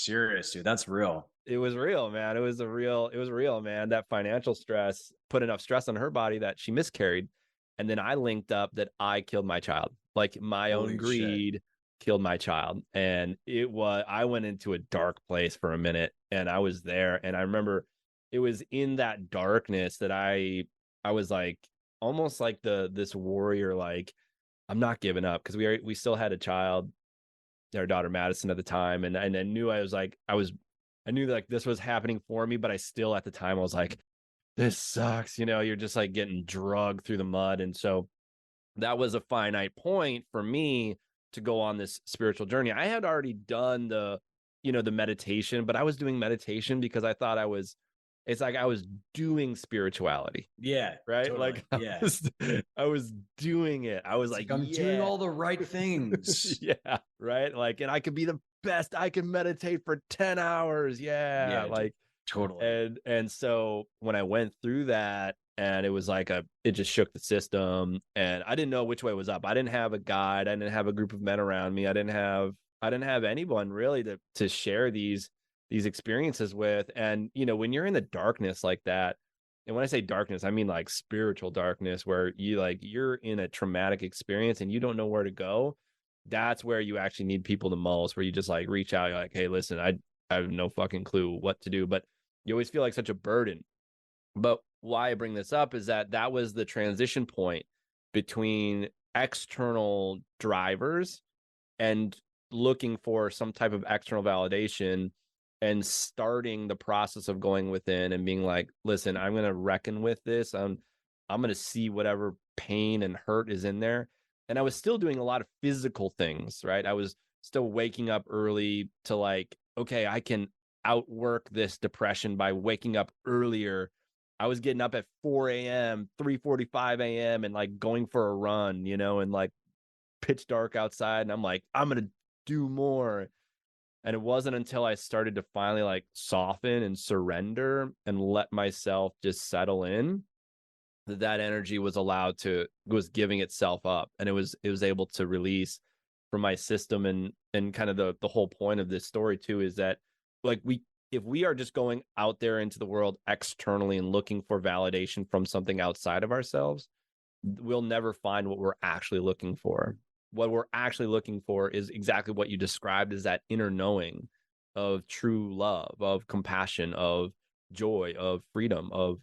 Speaker 2: serious, dude. That's real.
Speaker 1: It was real, man. It was real, man. That financial stress put enough stress on her body that she miscarried. And then I linked up that I killed my child. Like my
Speaker 2: Holy
Speaker 1: own
Speaker 2: shit.
Speaker 1: greed killed my child. And I went into a dark place for a minute, and I was there. And I remember it was in that darkness that I was like, almost like this warrior, like, I'm not giving up, because we still had a child, our daughter Madison at the time. And I knew I knew like this was happening for me, but I still, at the time, I was like, this sucks. You're just like getting drugged through the mud. And so that was a finite point for me to go on this spiritual journey. I had already done the meditation, but I was doing meditation because I thought it's like I was doing spirituality.
Speaker 2: Yeah.
Speaker 1: Right.
Speaker 2: Totally.
Speaker 1: Like
Speaker 2: Yeah.
Speaker 1: I was doing it. I was like,
Speaker 2: I'm doing all the right things.
Speaker 1: Yeah. Right. Like, and I could be the best. I can meditate for 10 hours. Yeah. Like,
Speaker 2: totally.
Speaker 1: And so when I went through that, and it was like it just shook the system, and I didn't know which way was up. I didn't have a guide. I didn't have a group of men around me. I didn't have anyone really to share these experiences with. And, when you're in the darkness like that, and when I say darkness, I mean like spiritual darkness, where you're in a traumatic experience and you don't know where to go. That's where you actually need people the most, where you just like reach out. You're like, hey, listen, I have no fucking clue what to do, but you always feel like such a burden. But why I bring this up is that was the transition point between external drivers and looking for some type of external validation, and starting the process of going within and being like, listen, I'm going to reckon with this. I'm going to see whatever pain and hurt is in there. And I was still doing a lot of physical things, right? I was still waking up early to like, okay, I can outwork this depression by waking up earlier. I was getting up at 4 a.m., 3:45 a.m. and like going for a run, and like pitch dark outside. And I'm like, I'm going to do more. And it wasn't until I started to finally like soften and surrender and let myself just settle in that energy was giving itself up, and it was able to release from my system. And kind of the whole point of this story too is that like if we are just going out there into the world externally and looking for validation from something outside of ourselves, we'll never find what we're actually looking for. What we're actually looking for is exactly what you described, as that inner knowing of true love, of compassion, of joy, of freedom, of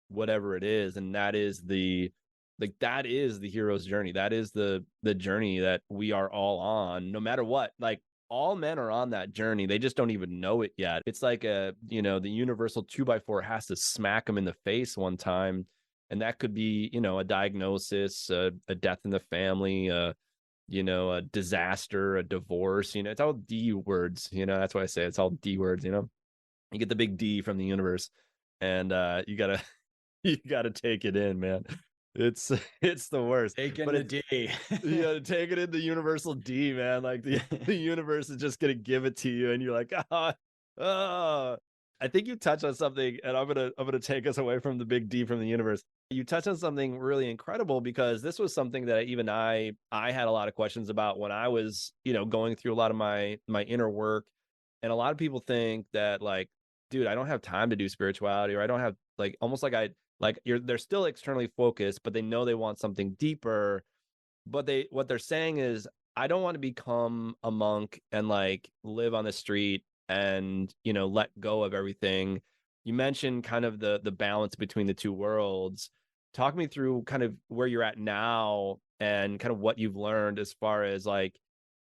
Speaker 1: whatever it is. And that is the hero's journey. That is the journey that we are all on, no matter what. Like, all men are on that journey. They just don't even know it yet. It's like the universal 2x4 has to smack them in the face one time. And that could be, a diagnosis, a death in the family, a disaster, a divorce. It's all D words. That's why I say it's all D words. You get the big D from the universe, and you gotta take it in, man. It's the worst.
Speaker 2: Take in the D.
Speaker 1: You gotta take it in the universal D, man. Like the universe is just gonna give it to you, and you're like, oh. I think you touched on something, and I'm gonna take us away from the big D from the universe. You touched on something really incredible, because this was something that even I had a lot of questions about when I was, going through a lot of my inner work. And a lot of people think that like, dude, I don't have time to do spirituality, or I don't have like, almost like they're still externally focused, but they know they want something deeper. But what they're saying is, I don't want to become a monk and like live on the street and, let go of everything. You mentioned kind of the balance between the two worlds. Talk me through kind of where you're at now, and kind of what you've learned as far as like,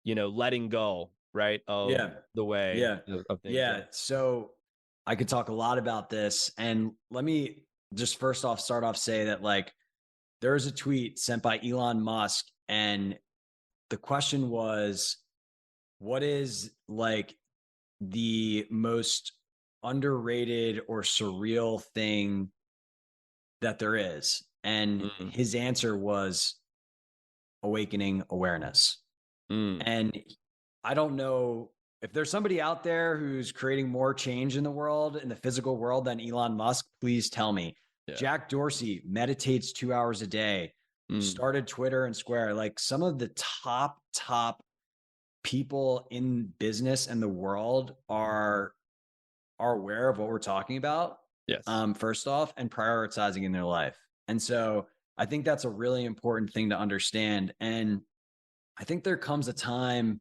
Speaker 1: letting go, right, of the way of things.
Speaker 2: Yeah. So I could talk a lot about this, and let me just first off start off say that like there was a tweet sent by Elon Musk, and the question was, what is like the most underrated or surreal thing that there is? And his answer was awakening awareness. And I don't know if there's somebody out there who's creating more change in the world, in the physical world, than Elon Musk. Please tell me. Jack Dorsey meditates 2 hours a day, started Twitter and Square. Like some of the top people in business and the world are aware of what we're talking about.
Speaker 1: Yes.
Speaker 2: First off, and prioritizing in their life. And so I think that's a really important thing to understand. And I think there comes a time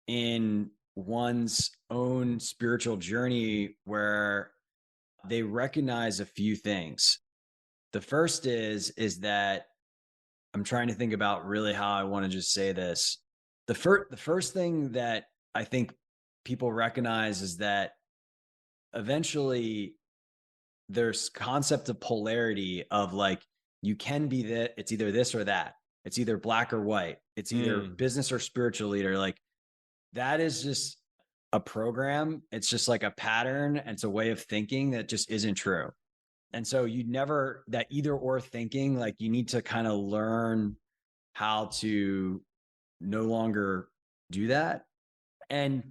Speaker 2: in one's own spiritual journey where they recognize a few things. The first is that I'm trying to think about really how I want to just say this. The first thing that I think people recognize is that eventually there's concept of polarity of like, you can be that, it's either this or that. It's either black or white. It's either business or spiritual leader. Like that is just a program. It's just like a pattern. And it's a way of thinking that just isn't true. And so you never, that either or thinking, like you need to kind of learn how to no longer do that. And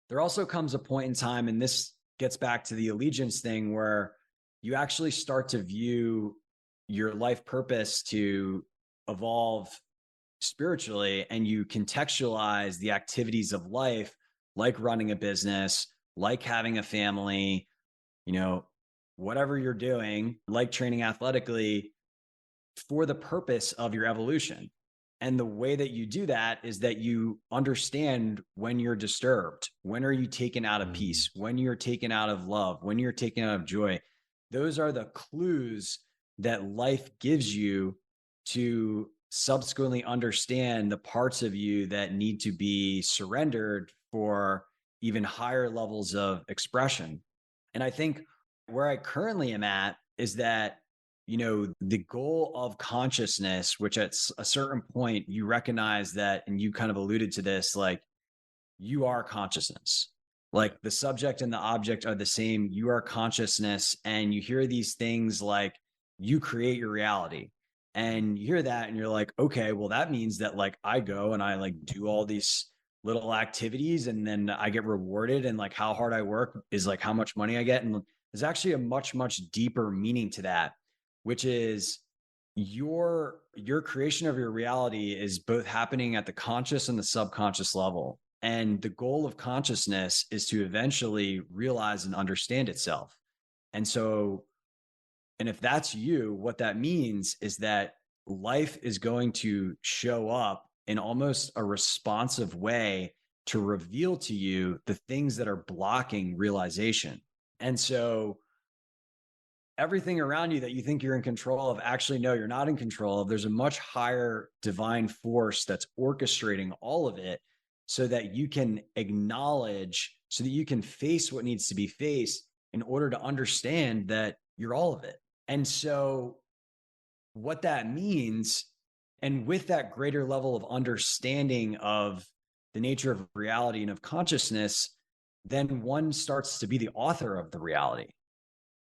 Speaker 2: there also comes a point in time, and this gets back to the allegiance thing, where you actually start to view your life purpose to evolve spiritually, and you contextualize the activities of life, like running a business, like having a family, whatever you're doing, like training athletically, for the purpose of your evolution. And the way that you do that is that you understand when you're disturbed, when are you taken out of peace, when you're taken out of love, when you're taken out of joy. Those are the clues that life gives you to subsequently understand the parts of you that need to be surrendered for even higher levels of expression. And I think where I currently am at is that, the goal of consciousness, which at a certain point you recognize that, and you kind of alluded to this, like you are consciousness, like the subject and the object are the same. You are consciousness. And you hear these things like you create your reality, and you hear that and you're like, okay, well, that means that like I go and I like do all these little activities and then I get rewarded, and like how hard I work is like how much money I get. And there's actually a much, much deeper meaning to that, which is your creation of your reality is both happening at the conscious and the subconscious level. And the goal of consciousness is to eventually realize and understand itself. And so, and if that's you, what that means is that life is going to show up in almost a responsive way to reveal to you the things that are blocking realization. And so everything around you that you think you're in control of, actually, no, you're not in control of. There's a much higher divine force that's orchestrating all of it so that you can acknowledge, so that you can face what needs to be faced in order to understand that you're all of it. And so what that means, and with that greater level of understanding of the nature of reality and of consciousness, then one starts to be the author of the reality.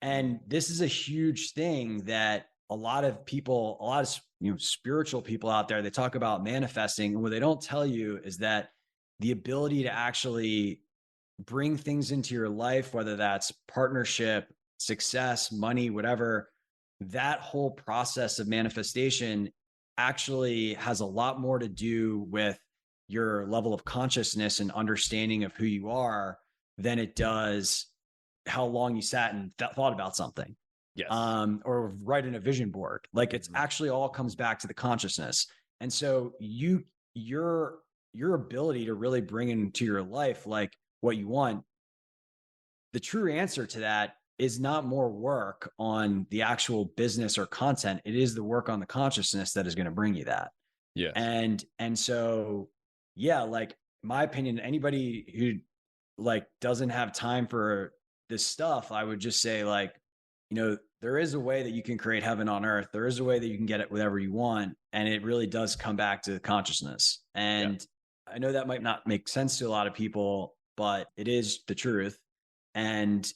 Speaker 2: And this is a huge thing that a lot of people, a lot of spiritual people out there, they talk about manifesting. And what they don't tell you is that the ability to actually bring things into your life, whether that's partnership, success, money, whatever, that whole process of manifestation actually has a lot more to do with your level of consciousness and understanding of who you are than it does how long you sat and thought about something.
Speaker 1: Yes.
Speaker 2: Or write in a vision board. Like it's actually all comes back to the consciousness. And so your ability to really bring into your life, like what you want, the true answer to that is not more work on the actual business or content. It is the work on the consciousness that is going to bring you that.
Speaker 1: Yes.
Speaker 2: And so, yeah, like my opinion, anybody who like doesn't have time for this stuff, I would just say like, there is a way that you can create heaven on earth. There is a way that you can get it whatever you want. And it really does come back to consciousness. And I know that might not make sense to a lot of people, but it is the truth. And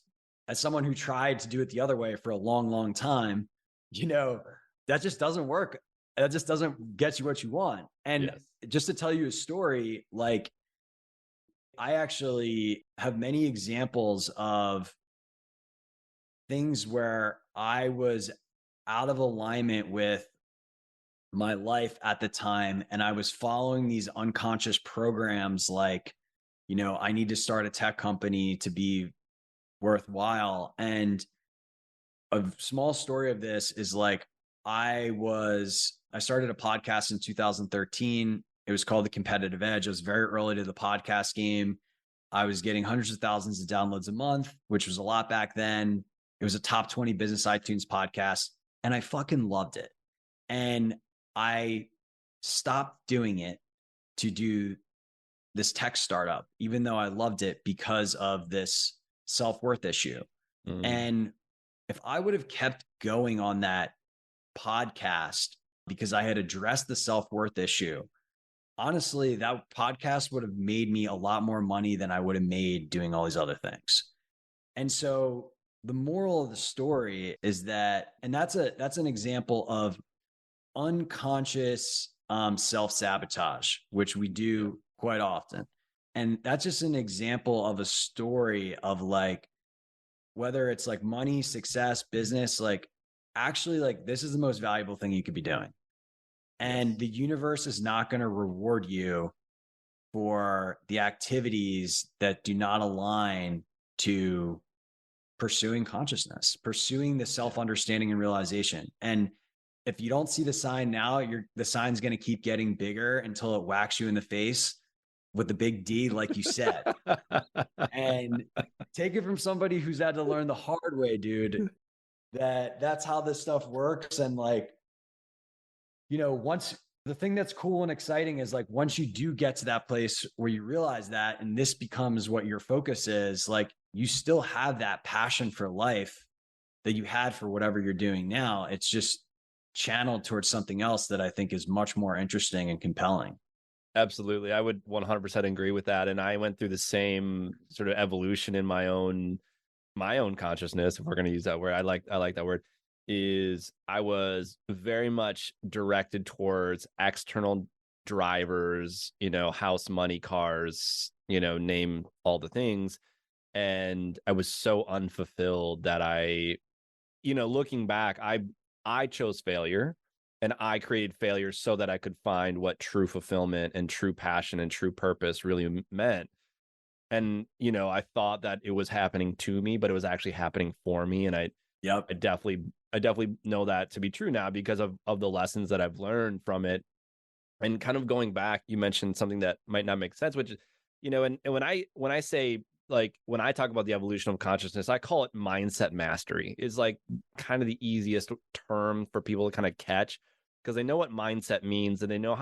Speaker 2: as someone who tried to do it the other way for a long, long time, that just doesn't work. That just doesn't get you what you want. And just to tell you a story, like I actually have many examples of things where I was out of alignment with my life at the time. And I was following these unconscious programs like, I need to start a tech company to be worthwhile. And a small story of this is like, I started a podcast in 2013. It was called The Competitive Edge. I was very early to the podcast game. I was getting hundreds of thousands of downloads a month, which was a lot back then. It was a top 20 business iTunes podcast, and I fucking loved it. And I stopped doing it to do this tech startup, even though I loved it, because of this self-worth issue. And if I would have kept going on that podcast because I had addressed the self-worth issue, honestly, that podcast would have made me a lot more money than I would have made doing all these other things. And so the moral of the story is that, and that's an example of unconscious self-sabotage, which we do quite often. And that's just an example of a story of like, whether it's like money, success, business, like actually like this is the most valuable thing you could be doing. And the universe is not going to reward you for the activities that do not align to pursuing consciousness, pursuing the self-understanding and realization. And if you don't see the sign now, the sign's going to keep getting bigger until it whacks you in the face with the big D, like you said. And take it from somebody who's had to learn the hard way, dude, that's how this stuff works. And like, once the thing that's cool and exciting is like, once you do get to that place where you realize that, and this becomes what your focus is, like you still have that passion for life that you had for whatever you're doing now. It's just channeled towards something else that I think is much more interesting and compelling.
Speaker 1: Absolutely. I would 100% agree with that. And I went through the same sort of evolution in my own consciousness, if we're going to use that word. I like that word. Is I was very much directed towards external drivers, house, money, cars, name all the things. And I was so unfulfilled that looking back, I chose failure, and I created failure so that I could find what true fulfillment and true passion and true purpose really meant. And, I thought that it was happening to me, but it was actually happening for me. And I definitely know that to be true now because of the lessons that I've learned from it. And kind of going back, you mentioned something that might not make sense, which is, and when I say, like, when I talk about the evolution of consciousness, I call it mindset mastery. Is like kind of the easiest term for people to kind of catch, because they know what mindset means, and they know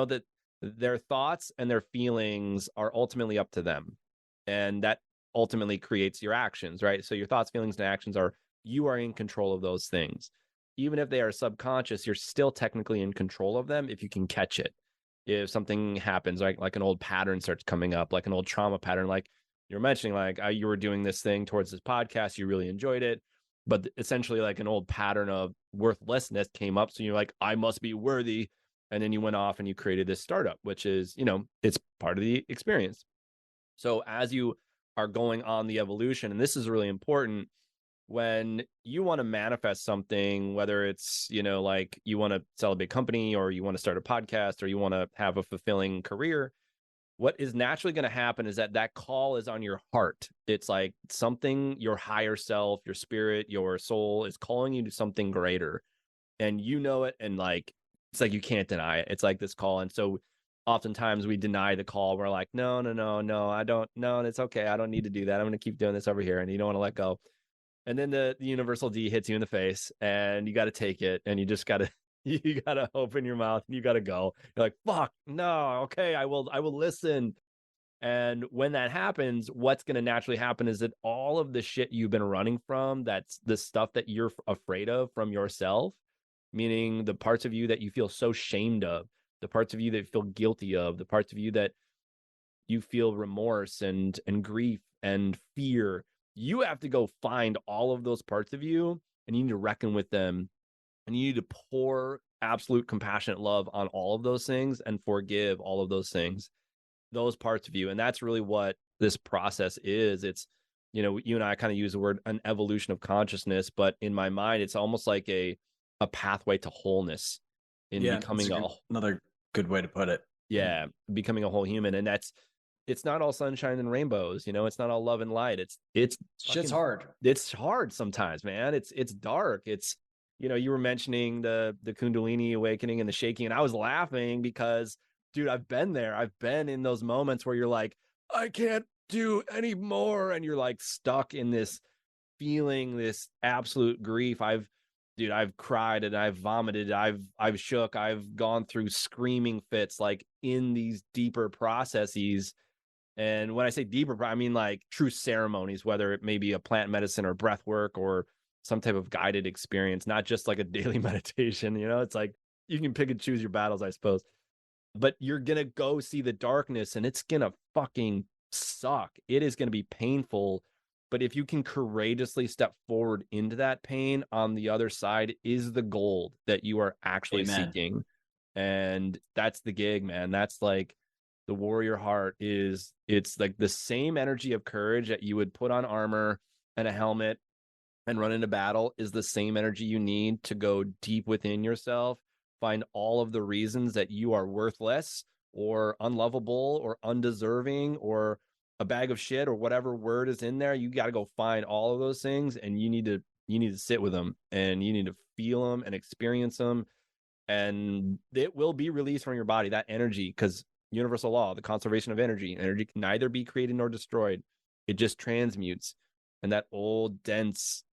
Speaker 1: that their thoughts and their feelings are ultimately up to them. And that ultimately creates your actions, right? So your thoughts, feelings, and actions you are in control of those things. Even if they are subconscious, you're still technically in control of them if you can catch it. If something happens, like an old pattern starts coming up, like an old trauma pattern, like you're mentioning, like you were doing this thing towards this podcast, you really enjoyed it, but essentially like an old pattern of worthlessness came up. So you're like, I must be worthy. And then you went off and you created this startup, which is, it's part of the experience. So as you are going on the evolution, and this is really important, when you want to manifest something, whether it's, like you want to sell a big company, or you want to start a podcast, or you want to have a fulfilling career, what is naturally going to happen is that call is on your heart. It's like something, your higher self, your spirit, your soul is calling you to something greater, and it. And like, it's like, you can't deny it. It's like this call. And so oftentimes we deny the call. We're like, no, I don't, no, it's okay. I don't need to do that. I'm going to keep doing this over here. And you don't want to let go. And then the universal D hits you in the face, and you got to take it, and you just got to, you got to open your mouth, and you got to go. You're like, fuck, no, okay, I will listen. And when that happens, what's going to naturally happen is that all of the shit you've been running from, that's the stuff that you're afraid of from yourself, meaning the parts of you that you feel so shamed of, the parts of you that you feel guilty of, the parts of you that you feel remorse and grief and fear. You have to go find all of those parts of you, and you need to reckon with them, and you need to pour absolute compassionate love on all of those things and forgive all of those things, those parts of you. And that's really what this process is. It's you and I kind of use the word an evolution of consciousness, but in my mind, it's almost like a pathway to wholeness in becoming
Speaker 2: another good way to put it.
Speaker 1: Becoming a whole human. And it's not all sunshine and rainbows, it's not all love and light. It's
Speaker 2: shit's hard.
Speaker 1: It's hard sometimes, man. It's dark. It's, you were mentioning the Kundalini awakening and the shaking, and I was laughing because, dude, I've been there. I've been in those moments where you're like, I can't do any more, and you're like stuck in this feeling, this absolute grief. I've cried and I've vomited, I've shook, I've gone through screaming fits, like in these deeper processes. And when I say deeper, I mean like true ceremonies, whether it may be a plant medicine or breath work or some type of guided experience, not just like a daily meditation. It's like you can pick and choose your battles, I suppose. But you're going to go see the darkness and it's going to fucking suck. It is going to be painful. But if you can courageously step forward into that pain, on the other side is the gold that you are actually seeking. And that's the gig, man. That's like the warrior heart it's like the same energy of courage that you would put on armor and a helmet and run into battle is the same energy you need to go deep within yourself, find all of the reasons that you are worthless or unlovable or undeserving or a bag of shit or whatever word is in there. You got to go find all of those things, and you need to sit with them, and you need to feel them and experience them, and it will be released from your body, that energy, because universal law, the conservation of energy can neither be created nor destroyed. It just transmutes. And that old, dense,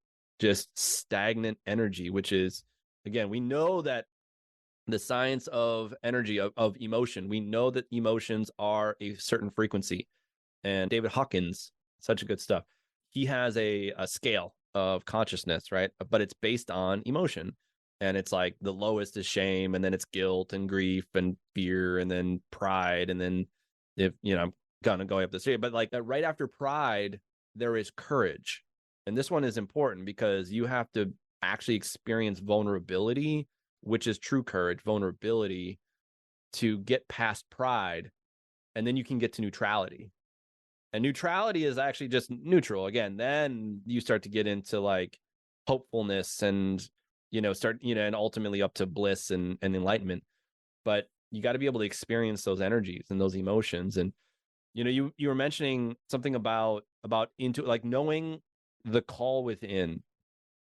Speaker 1: just stagnant energy, which is, again, we know that the science of energy, of emotion, we know that emotions are a certain frequency. And David Hawkins, such a good stuff. He has a scale of consciousness, right? But it's based on emotion. And it's like the lowest is shame, and then it's guilt and grief and fear, and then pride. And then if, I'm going to go up this here, but like right after pride, there is courage. And this one is important because you have to actually experience vulnerability, which is true courage, vulnerability, to get past pride. And then you can get to neutrality. And neutrality is actually just neutral. Again, then you start to get into like hopefulness and, and ultimately up to bliss and enlightenment. But you got to be able to experience those energies and those emotions. And, you were mentioning something about into like knowing the call within.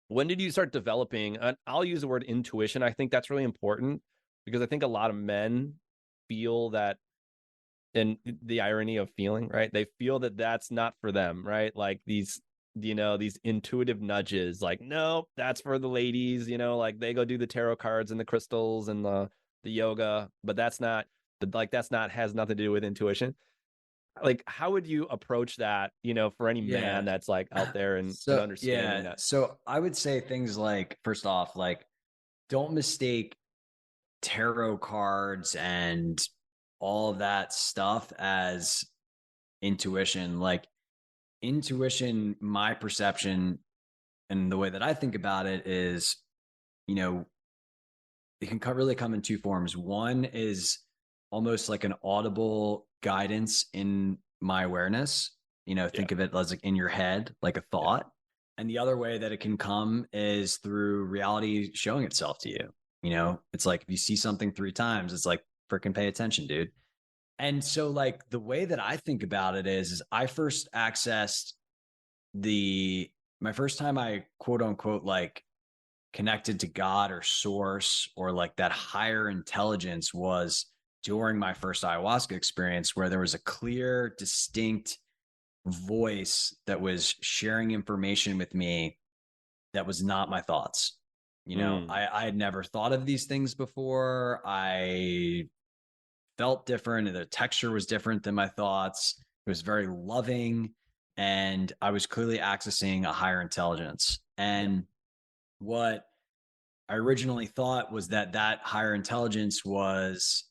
Speaker 1: When did you start developing, I'll use the word intuition. I think that's really important because I think a lot of men feel that, and the irony of feeling, right? They feel that that's not for them, right? Like these intuitive nudges, like, no, that's for the ladies, like they go do the tarot cards and the crystals and the yoga, but that's not has nothing to do with intuition. Like, how would you approach that, for any man that's like out there and understanding that?
Speaker 2: So I would say things like, first off, like, don't mistake tarot cards and all of that stuff as intuition. Like, intuition, my perception and the way that I think about it is, it can really come in two forms. One is almost like an audible guidance in my awareness. Think of it as like in your head, like a thought. And the other way that it can come is through reality showing itself to you. It's like if you see something 3 times, it's like, freaking pay attention, dude. And so like the way that I think about it is I first accessed my first time I quote unquote like connected to God or source or like that higher intelligence was during my first ayahuasca experience, where there was a clear, distinct voice that was sharing information with me that was not my thoughts. I had never thought of these things before. I felt different, and the texture was different than my thoughts. It was very loving, and I was clearly accessing a higher intelligence. And what I originally thought was that higher intelligence was,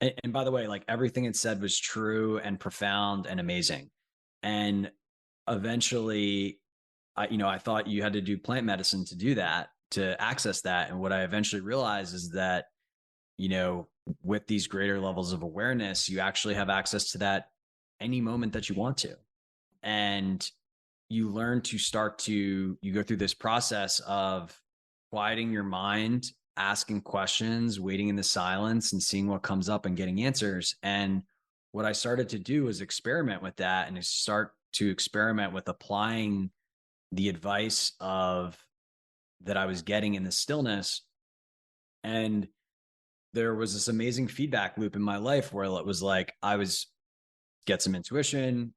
Speaker 2: and by the way, like everything it said was true and profound and amazing. And eventually, I thought you had to do plant medicine to do that, to access that. And what I eventually realized is that, with these greater levels of awareness, you actually have access to that any moment that you want to. And you learn to you go through this process of quieting your mind, asking questions, waiting in the silence and seeing what comes up and getting answers. And what I started to do is experiment with that and start to experiment with applying the advice of that I was getting in the stillness. And there was this amazing feedback loop in my life where it was like, I was get some intuition,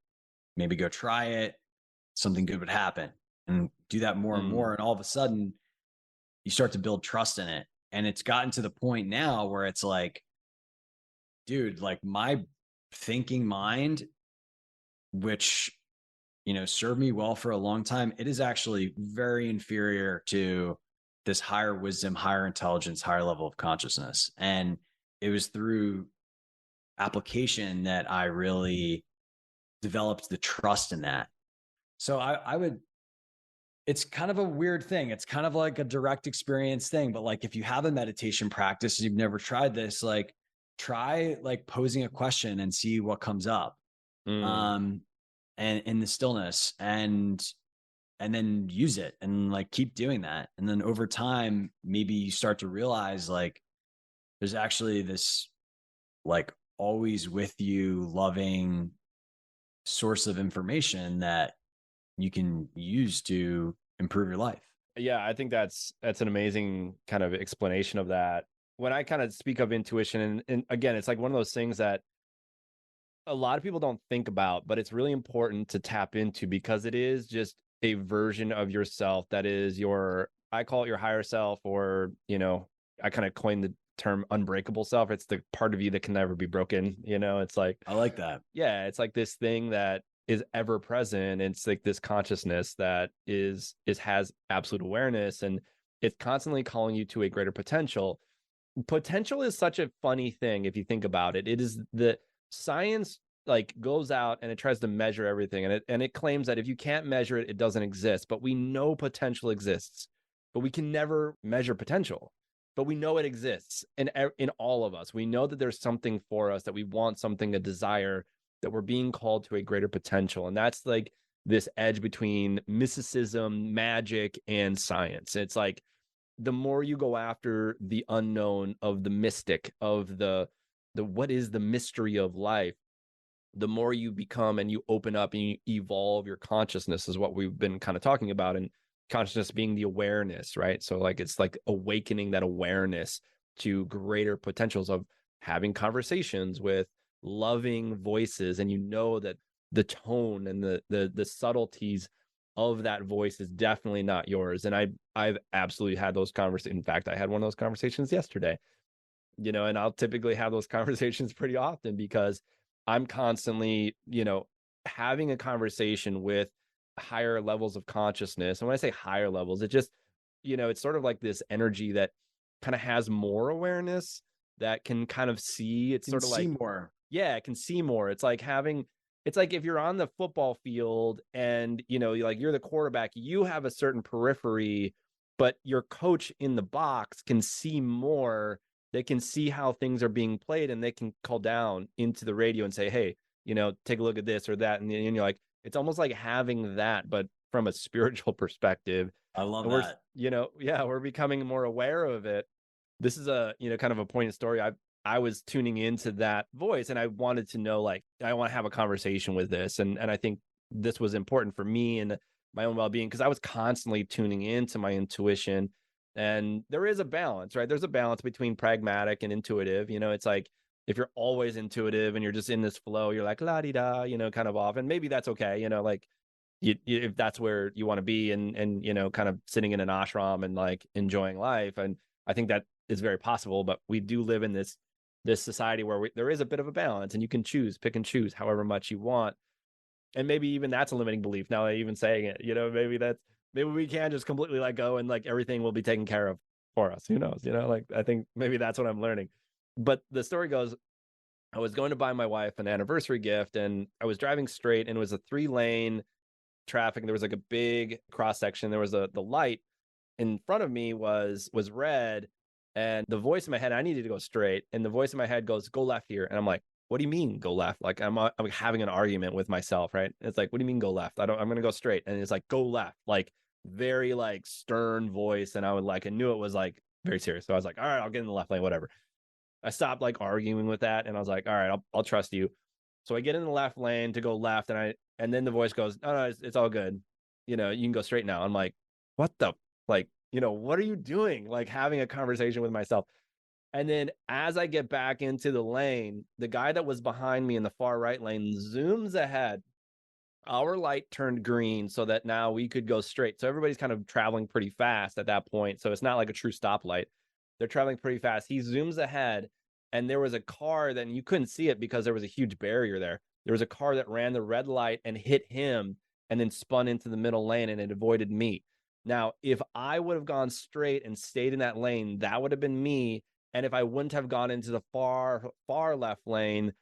Speaker 2: maybe go try it, something good would happen, and do that more and more. And all of a sudden you start to build trust in it. And it's gotten to the point now where it's like, dude, like my thinking mind, which, served me well for a long time, it is actually very inferior to this higher wisdom, higher intelligence, higher level of consciousness. And it was through application that I really developed the trust in that. So I would, it's kind of a weird thing. It's kind of like a direct experience thing, but like if you have a meditation practice, you've never tried this, like try like posing a question and see what comes up. And in the stillness and then use it and like keep doing that. And then over time, maybe you start to realize like there's actually this like always with you loving source of information that you can use to improve your life.
Speaker 1: Yeah, I think that's an amazing kind of explanation of that. When I kind of speak of intuition, and again, it's like one of those things that a lot of people don't think about, but it's really important to tap into because it is just a version of yourself that is I call it your higher self, or, I kind of coined the term unbreakable self. It's the part of you that can never be broken. It's like,
Speaker 2: I like that.
Speaker 1: Yeah. It's like this thing that is ever present. It's like this consciousness that has absolute awareness, and it's constantly calling you to a greater potential. Potential is such a funny thing. If you think about it, it is the science like goes out and it tries to measure everything, and it claims that if you can't measure it, it doesn't exist. But we know potential exists, but we can never measure potential. But we know it exists in all of us. We know that there's something for us, that we want something, a desire, that we're being called to a greater potential. And that's like this edge between mysticism, magic, and science. It's like the more you go after the unknown, of the mystic, of the what is the mystery of life, the more you become and you open up and you evolve your consciousness, is what we've been kind of talking about. And consciousness being the awareness, right? So like it's like awakening that awareness to greater potentials of having conversations with loving voices. And that the tone and the subtleties of that voice is definitely not yours. And I've absolutely had those conversations. In fact, I had one of those conversations yesterday. And I'll typically have those conversations pretty often because I'm constantly, having a conversation with higher levels of consciousness. And when I say higher levels, it just, it's sort of like this energy that kind of has more awareness, that can kind of see. It's sort of like
Speaker 2: more.
Speaker 1: Yeah, it can see more. It's like if you're on the football field and, you're the quarterback, you have a certain periphery, but your coach in the box can see more. They can see how things are being played, and they can call down into the radio and say, hey, take a look at this or that. And you're like, it's almost like having that, but from a spiritual perspective.
Speaker 2: I love
Speaker 1: and
Speaker 2: that.
Speaker 1: We're becoming more aware of it. This is a, kind of a poignant story. I was tuning into that voice, and I wanted to know, like, I want to have a conversation with this. And I think this was important for me and my own well-being, because I was constantly tuning into my intuition. And there is a balance, right? There's a balance between pragmatic and intuitive. It's like, if you're always intuitive and you're just in this flow, you're like la-di-da, kind of off. And maybe that's okay. Like if that's where you want to be, and kind of sitting in an ashram and like enjoying life. And I think that is very possible, but we do live in this society where there is a bit of a balance, and you can pick and choose however much you want. And maybe even that's a limiting belief. Now that even saying it, maybe we can just completely let go and like everything will be taken care of for us. Who knows? Like I think maybe that's what I'm learning. But the story goes, I was going to buy my wife an anniversary gift, and I was driving straight, and it was a 3-lane traffic. There was like a big cross section. There was the light in front of me was red, and the voice in my head, I needed to go straight, and the voice in my head goes, go left here. And I'm like, what do you mean go left? Like I'm having an argument with myself, right? It's like, what do you mean go left? I'm going to go straight. And it's like, go left, like very like stern voice. And I knew it was like very serious. So I was like, all right, I'll get in the left lane, whatever. I stopped like arguing with that. And I was like, all right, I'll trust you. So I get in the left lane to go left. And then the voice goes, no, it's all good. You can go straight now. I'm like, what the, like, what are you doing? Like having a conversation with myself. And then as I get back into the lane, the guy that was behind me in the far right lane zooms ahead. Our light turned green so that now we could go straight. So everybody's kind of traveling pretty fast at that point. So it's not like a true stoplight. They're traveling pretty fast. He zooms ahead, and there was a car that you couldn't see it because there was a huge barrier there. There was a car that ran the red light and hit him and then spun into the middle lane, and it avoided me. Now, if I would have gone straight and stayed in that lane, that would have been me. And if I wouldn't have gone into the far left lane,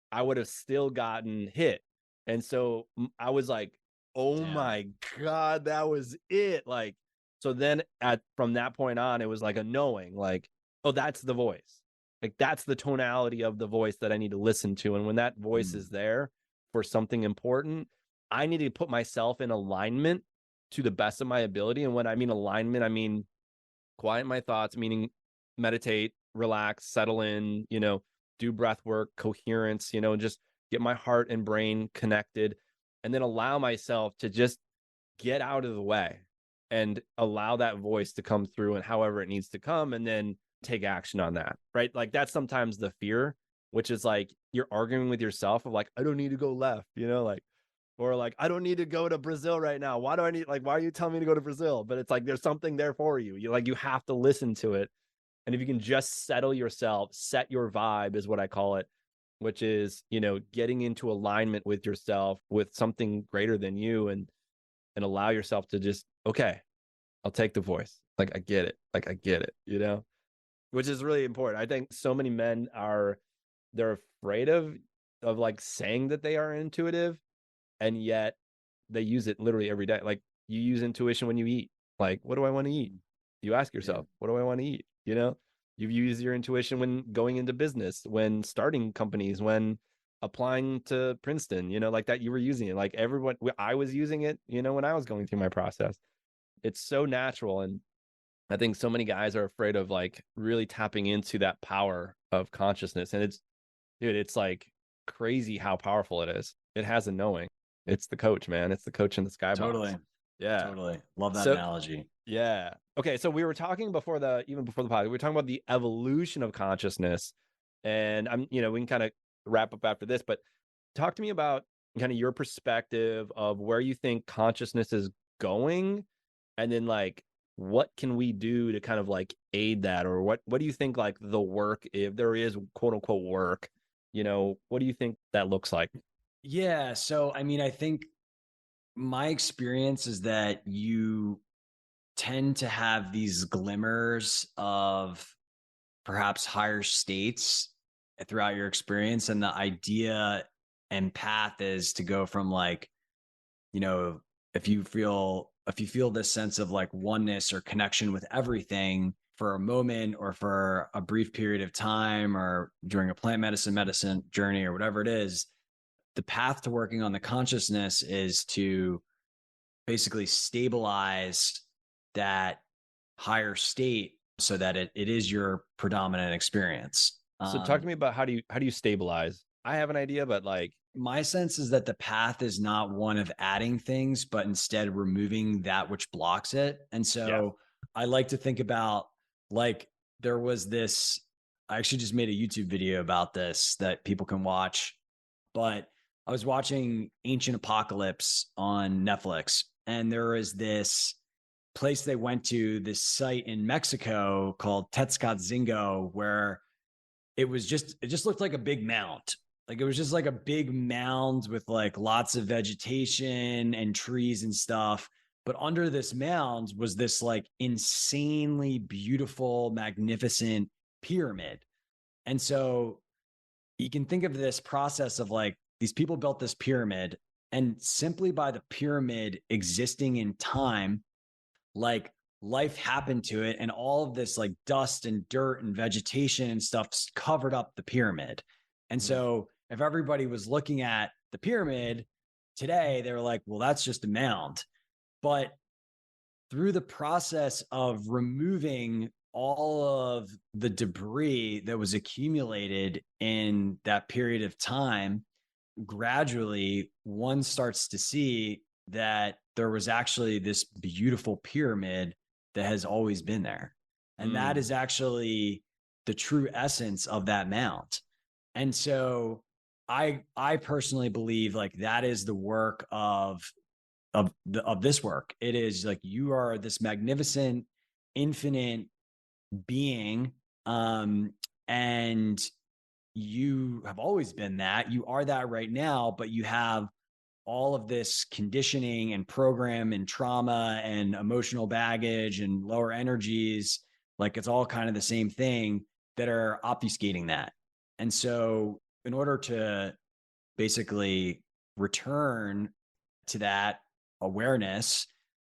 Speaker 1: I would have still gotten hit. And so I was like, oh my God, that was it. Like, so then from that point on, it was like a knowing, like, oh, that's the voice. Like, that's the tonality of the voice that I need to listen to. And when that voice is there for something important, I need to put myself in alignment to the best of my ability. And when I mean alignment, I mean quiet my thoughts, meaning meditate, relax, settle in, do breath work, coherence, just get my heart and brain connected, and then allow myself to just get out of the way and allow that voice to come through and however it needs to come, and then take action on that, right? Like that's sometimes the fear, which is like you're arguing with yourself of like, I don't need to go left, like, or like, I don't need to go to Brazil right now. Why are you telling me to go to Brazil? But it's like, there's something there for you. You have to listen to it. And if you can just settle yourself, set your vibe is what I call it, which is, getting into alignment with yourself, with something greater than you, and allow yourself to just, okay, I'll take the voice. Like, I get it. Which is really important. I think so many men they're afraid of like saying that they are intuitive, and yet they use it literally every day. Like you use intuition when you eat. Like, what do I want to eat? You ask yourself, what do I want to eat? You've used your intuition when going into business, when starting companies, when applying to Princeton, like that, you were using it. Like I was using it, when I was going through my process. It's so natural. And I think so many guys are afraid of like really tapping into that power of consciousness. And it's like crazy how powerful it is. It has a knowing. It's the coach, man. It's the coach in the skybox.
Speaker 2: Totally.
Speaker 1: Yeah.
Speaker 2: Totally. Love that analogy.
Speaker 1: Yeah. Okay. So we were talking before the podcast, we were talking about the evolution of consciousness, and we can kind of wrap up after this, but talk to me about kind of your perspective of where you think consciousness is going. And then like, what can we do to kind of like aid that? Or what do you think like the work, if there is quote unquote work, what do you think that looks like?
Speaker 2: Yeah. So, I mean, I think my experience is that you tend to have these glimmers of perhaps higher states throughout your experience. And the idea and path is to go from like, if you feel this sense of like oneness or connection with everything for a moment or for a brief period of time or during a plant medicine journey or whatever it is, the path to working on the consciousness is to basically stabilize that higher state so that it is your predominant experience.
Speaker 1: So talk to me about how do you stabilize? I have an idea, but like
Speaker 2: my sense is that the path is not one of adding things, but instead removing that which blocks it. And so I like to think about like there was this, I actually just made a YouTube video about this that people can watch, but I was watching Ancient Apocalypse on Netflix, and there is this place they went to, this site in Mexico called Tetzcatzingo, where it just looked like a big mound. Like it was just like a big mound with like lots of vegetation and trees and stuff. But under this mound was this like insanely beautiful, magnificent pyramid. And so you can think of this process of like these people built this pyramid, and simply by the pyramid existing in time, like life happened to it, and all of this like dust and dirt and vegetation and stuff covered up the pyramid. And so if everybody was looking at the pyramid today, they were like, well, that's just a mound. But through the process of removing all of the debris that was accumulated in that period of time, gradually one starts to see that there was actually this beautiful pyramid that has always been there. And that is actually the true essence of that mound. And so I personally believe like that is the work of this work. It is like you are this magnificent, infinite being, and you have always been that. You are that right now, but you have all of this conditioning and program and trauma and emotional baggage and lower energies. Like it's all kind of the same thing that are obfuscating that. And so, in order to basically return to that awareness,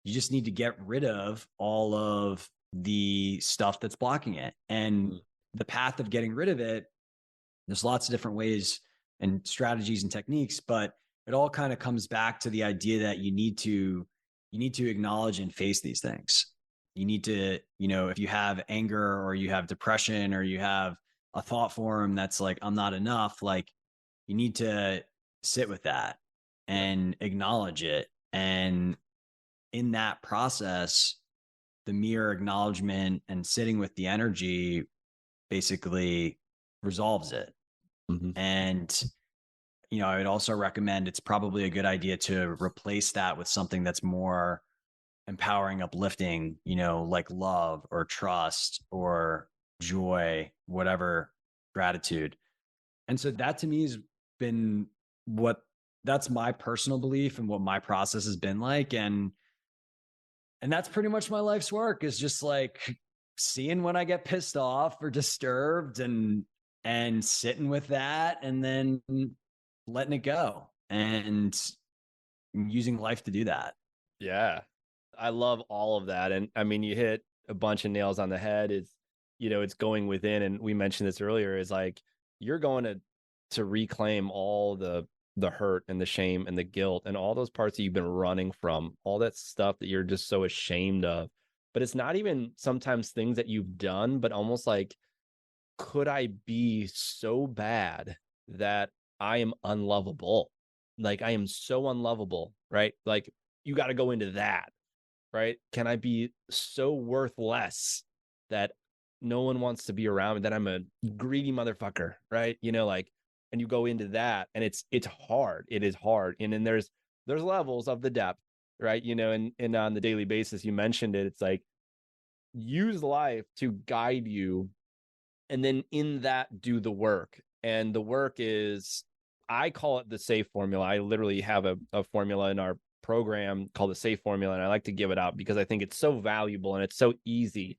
Speaker 2: you just need to get rid of all of the stuff that's blocking it. And the path of getting rid of it, there's lots of different ways and strategies and techniques, but it all kind of comes back to the idea that you need to acknowledge and face these things. You need to, if you have anger or you have depression or you have a thought form that's like, I'm not enough, like you need to sit with that and acknowledge it. And in that process, the mere acknowledgement and sitting with the energy basically resolves it. And, I would also recommend it's probably a good idea to replace that with something that's more empowering, uplifting, like love or trust or joy, whatever, gratitude. And so that to me has been that's my personal belief and what my process has been like. And that's pretty much my life's work, is just like seeing when I get pissed off or disturbed and sitting with that and then letting it go and using life to do that.
Speaker 1: Yeah. I love all of that. And I mean, you hit a bunch of nails on the head. It's going within. And we mentioned this earlier, is like, you're going to reclaim all the hurt and the shame and the guilt and all those parts that you've been running from, all that stuff that you're just so ashamed of. But it's not even sometimes things that you've done, but almost like, could I be so bad that I am unlovable? Like I am so unlovable, right? Like you got to go into that, right? Can I be so worth less that no one wants to be around me, that I'm a greedy motherfucker, right? And you go into that, and it's hard. It is hard. And then there's levels of the depth, right? And on the daily basis, you mentioned it. It's like, use life to guide you. And then in that, do the work. And the work is, I call it the SAFE formula. I literally have a formula in our program called the SAFE formula. And I like to give it out because I think it's so valuable and it's so easy,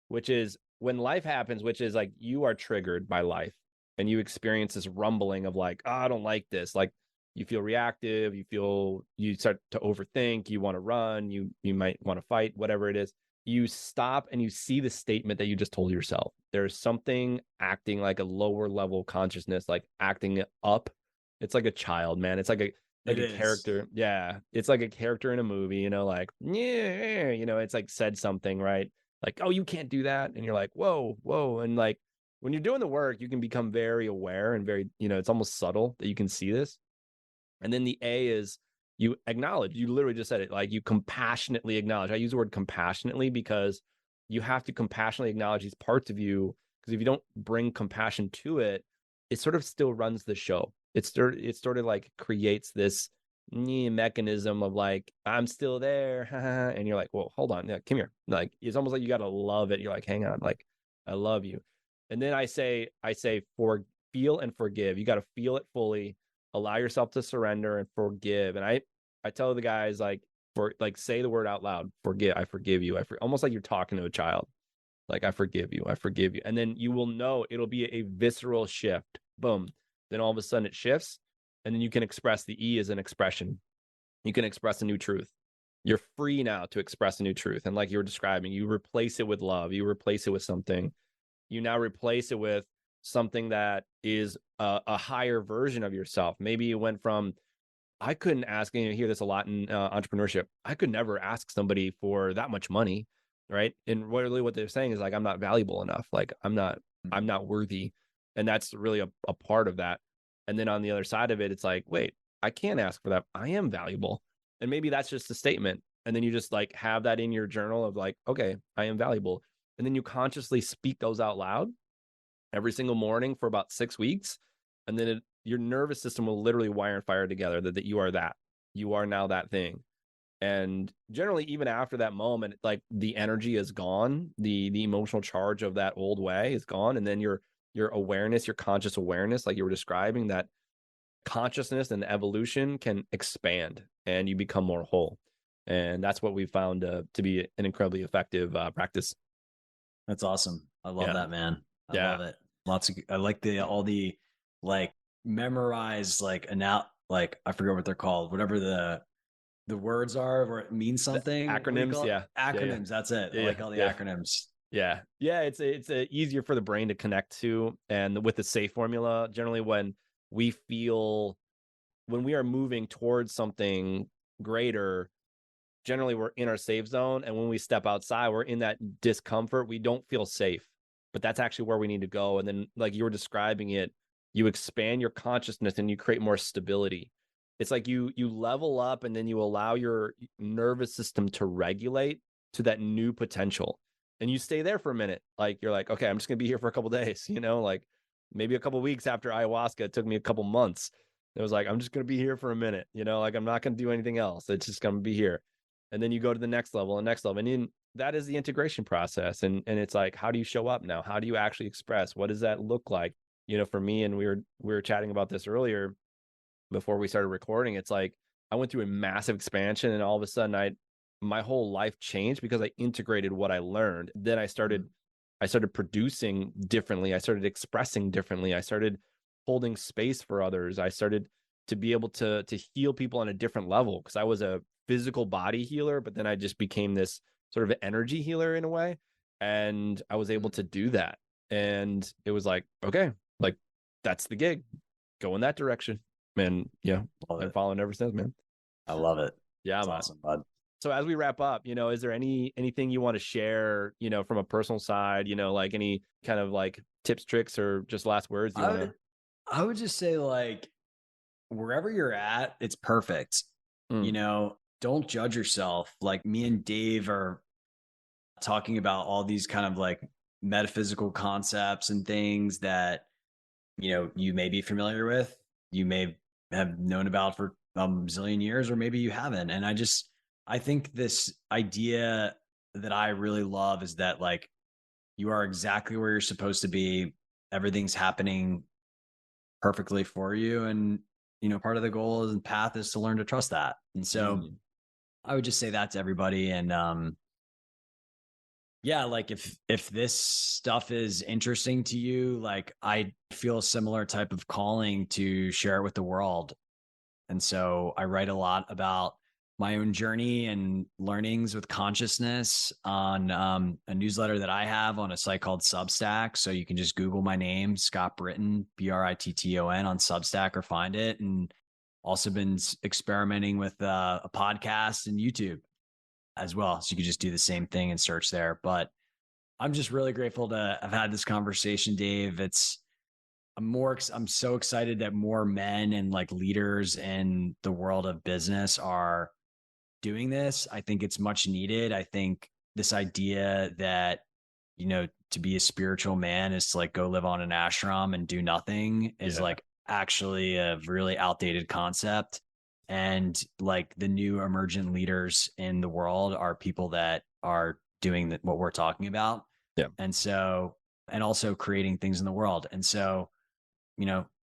Speaker 1: which is when life happens, which is like you are triggered by life and you experience this rumbling of like, oh, I don't like this. Like you feel reactive, you start to overthink, you want to run, you might want to fight, whatever it is. You stop and you see the statement that you just told yourself. There's something acting like a lower level consciousness, like acting up. It's like a child, man. It's like a character. Yeah. It's like a character in a movie, like, yeah, it's like said something, right? Like, oh, you can't do that. And you're like, whoa. And like, when you're doing the work, you can become very aware and very, it's almost subtle that you can see this. And then the A is, you acknowledge. You literally just said it, like you compassionately acknowledge. I use the word compassionately because you have to compassionately acknowledge these parts of you, because if you don't bring compassion to it, it sort of still runs the show. It sort of like creates this mechanism of like, I'm still there. And you're like, well, hold on. Yeah, come here. Like, it's almost like you got to love it. You're like, hang on. Like, I love you. And then I say, feel and forgive. You got to feel it fully. Allow yourself to surrender and forgive. And I tell the guys, like, say the word out loud. Forgive. I forgive you. Almost like you're talking to a child. Like, I forgive you. I forgive you. And then you will know it'll be a visceral shift. Boom. Then all of a sudden it shifts. And then you can express, the E as an expression. You can express a new truth. You're free now to express a new truth. And like you were describing, you replace it with love. You replace it with something. You now replace it with something that is a higher version of yourself. Maybe you went from, I couldn't ask, and you hear this a lot in entrepreneurship, I could never ask somebody for that much money, right? And really what they're saying is like, I'm not valuable enough. Like I'm not worthy. And that's really a part of that. And then on the other side of it, it's like, wait, I can't ask for that. I am valuable. And maybe that's just a statement. And then you just like have that in your journal of like, okay, I am valuable. And then you consciously speak those out loud every single morning for about 6 weeks. And then your nervous system will literally wire and fire together that you are that. You are now that thing. And generally, even after that moment, like the energy is gone, the emotional charge of that old way is gone. And then your awareness, your conscious awareness, like you were describing, that consciousness and evolution can expand and you become more whole. And that's what we found to be an incredibly effective practice.
Speaker 2: That's awesome. I love that, man. I love it. I like all the like memorized, like I forget what they're called, whatever the words are where it means something.
Speaker 1: Acronyms. Yeah.
Speaker 2: Acronyms. That's it. I like all the acronyms.
Speaker 1: Yeah. Yeah. It's easier for the brain to connect to. And with the SAFE formula, generally when we are moving towards something greater, generally we're in our safe zone. And when we step outside, we're in that discomfort. We don't feel safe, but that's actually where we need to go. And then like you were describing it, you expand your consciousness and you create more stability. It's like you level up and then you allow your nervous system to regulate to that new potential. And you stay there for a minute. Like you're like, okay, I'm just gonna be here for a couple of days, like maybe a couple of weeks after ayahuasca. It took me a couple months. It was like, I'm just gonna be here for a minute, like I'm not gonna do anything else. It's just gonna be here. And then you go to the next level and next level. And then that is the integration process. And it's like, how do you show up now? How do you actually express? What does that look like? For me, and we were chatting about this earlier before we started recording. It's like I went through a massive expansion and all of a sudden my whole life changed because I integrated what I learned. Then I started producing differently. I started expressing differently. I started holding space for others. I started to be able to heal people on a different level because I was a physical body healer, but then I just became this sort of energy healer in a way. And I was able to do that. And it was like, okay, like that's the gig. Go in that direction. Man, yeah. I'm following ever since, man.
Speaker 2: I love it.
Speaker 1: Yeah,
Speaker 2: that's awesome, bud.
Speaker 1: So as we wrap up, is there anything you want to share, from a personal side, like any kind of like tips, tricks, or just last words you want to?
Speaker 2: I would just say like wherever you're at, it's perfect. Don't judge yourself. Like me and Dave are talking about all these kind of like metaphysical concepts and things that, you may be familiar with, you may have known about for a zillion years, or maybe you haven't. And I think this idea that I really love is that like you are exactly where you're supposed to be. Everything's happening perfectly for you. And, part of the goal and path is to learn to trust that. And so I would just say that to everybody. And, yeah, like if this stuff is interesting to you, like I feel a similar type of calling to share it with the world. And so I write a lot about my own journey and learnings with consciousness on a newsletter that I have on a site called Substack. So you can just Google my name, Scott Britton, Britton on Substack, or find it. And also been experimenting with a podcast and YouTube as well. So you could just do the same thing and search there. But I'm just really grateful to have had this conversation, Dave. I'm so excited that more men and like leaders in the world of business are doing this. I think it's much needed. I think this idea that, to be a spiritual man is to like go live on an ashram and do nothing is like actually a really outdated concept. And like the new emergent leaders in the world are people that are doing what we're talking about.
Speaker 1: Yeah.
Speaker 2: And so, and also creating things in the world. And so,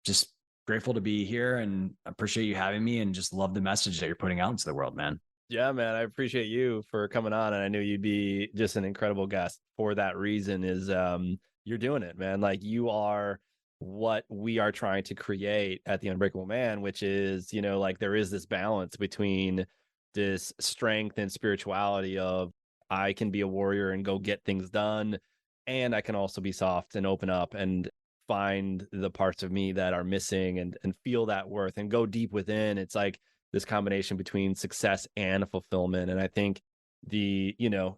Speaker 2: just grateful to be here and appreciate you having me and just love the message that you're putting out into the world, man.
Speaker 1: Yeah, man. I appreciate you for coming on. And I knew you'd be just an incredible guest for that reason is you're doing it, man. Like you are what we are trying to create at the Unbreakable Man, which is, like there is this balance between this strength and spirituality of I can be a warrior and go get things done. And I can also be soft and open up. And find the parts of me that are missing and feel that worth and go deep within. It's like this combination between success and fulfillment. And I think the,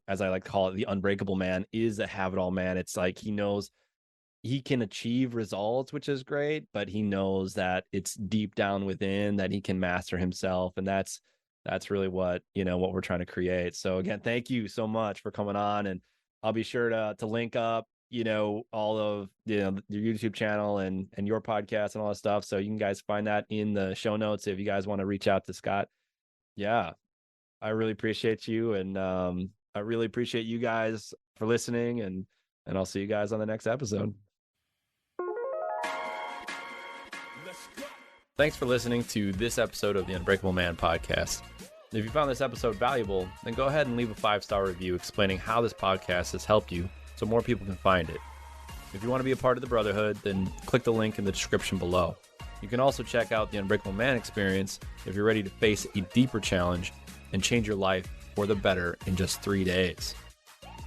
Speaker 1: as I like to call it, the unbreakable man is a have-it-all man. It's like he knows he can achieve results, which is great, but he knows that it's deep down within that he can master himself. And that's really what we're trying to create. So again, thank you so much for coming on, and I'll be sure to link up, all of, your YouTube channel and your podcast and all that stuff. So you can guys find that in the show notes if you guys want to reach out to Scott. Yeah, I really appreciate you. And I really appreciate you guys for listening, and I'll see you guys on the next episode. Thanks for listening to this episode of the Unbreakable Man Podcast. If you found this episode valuable, then go ahead and leave a 5-star review explaining how this podcast has helped you so more people can find it. If you want to be a part of the Brotherhood, then click the link in the description below. You can also check out the Unbreakable Man experience if you're ready to face a deeper challenge and change your life for the better in just 3 days.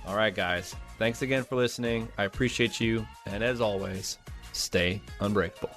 Speaker 1: All right, guys. Thanks again for listening. I appreciate you. And as always, stay unbreakable.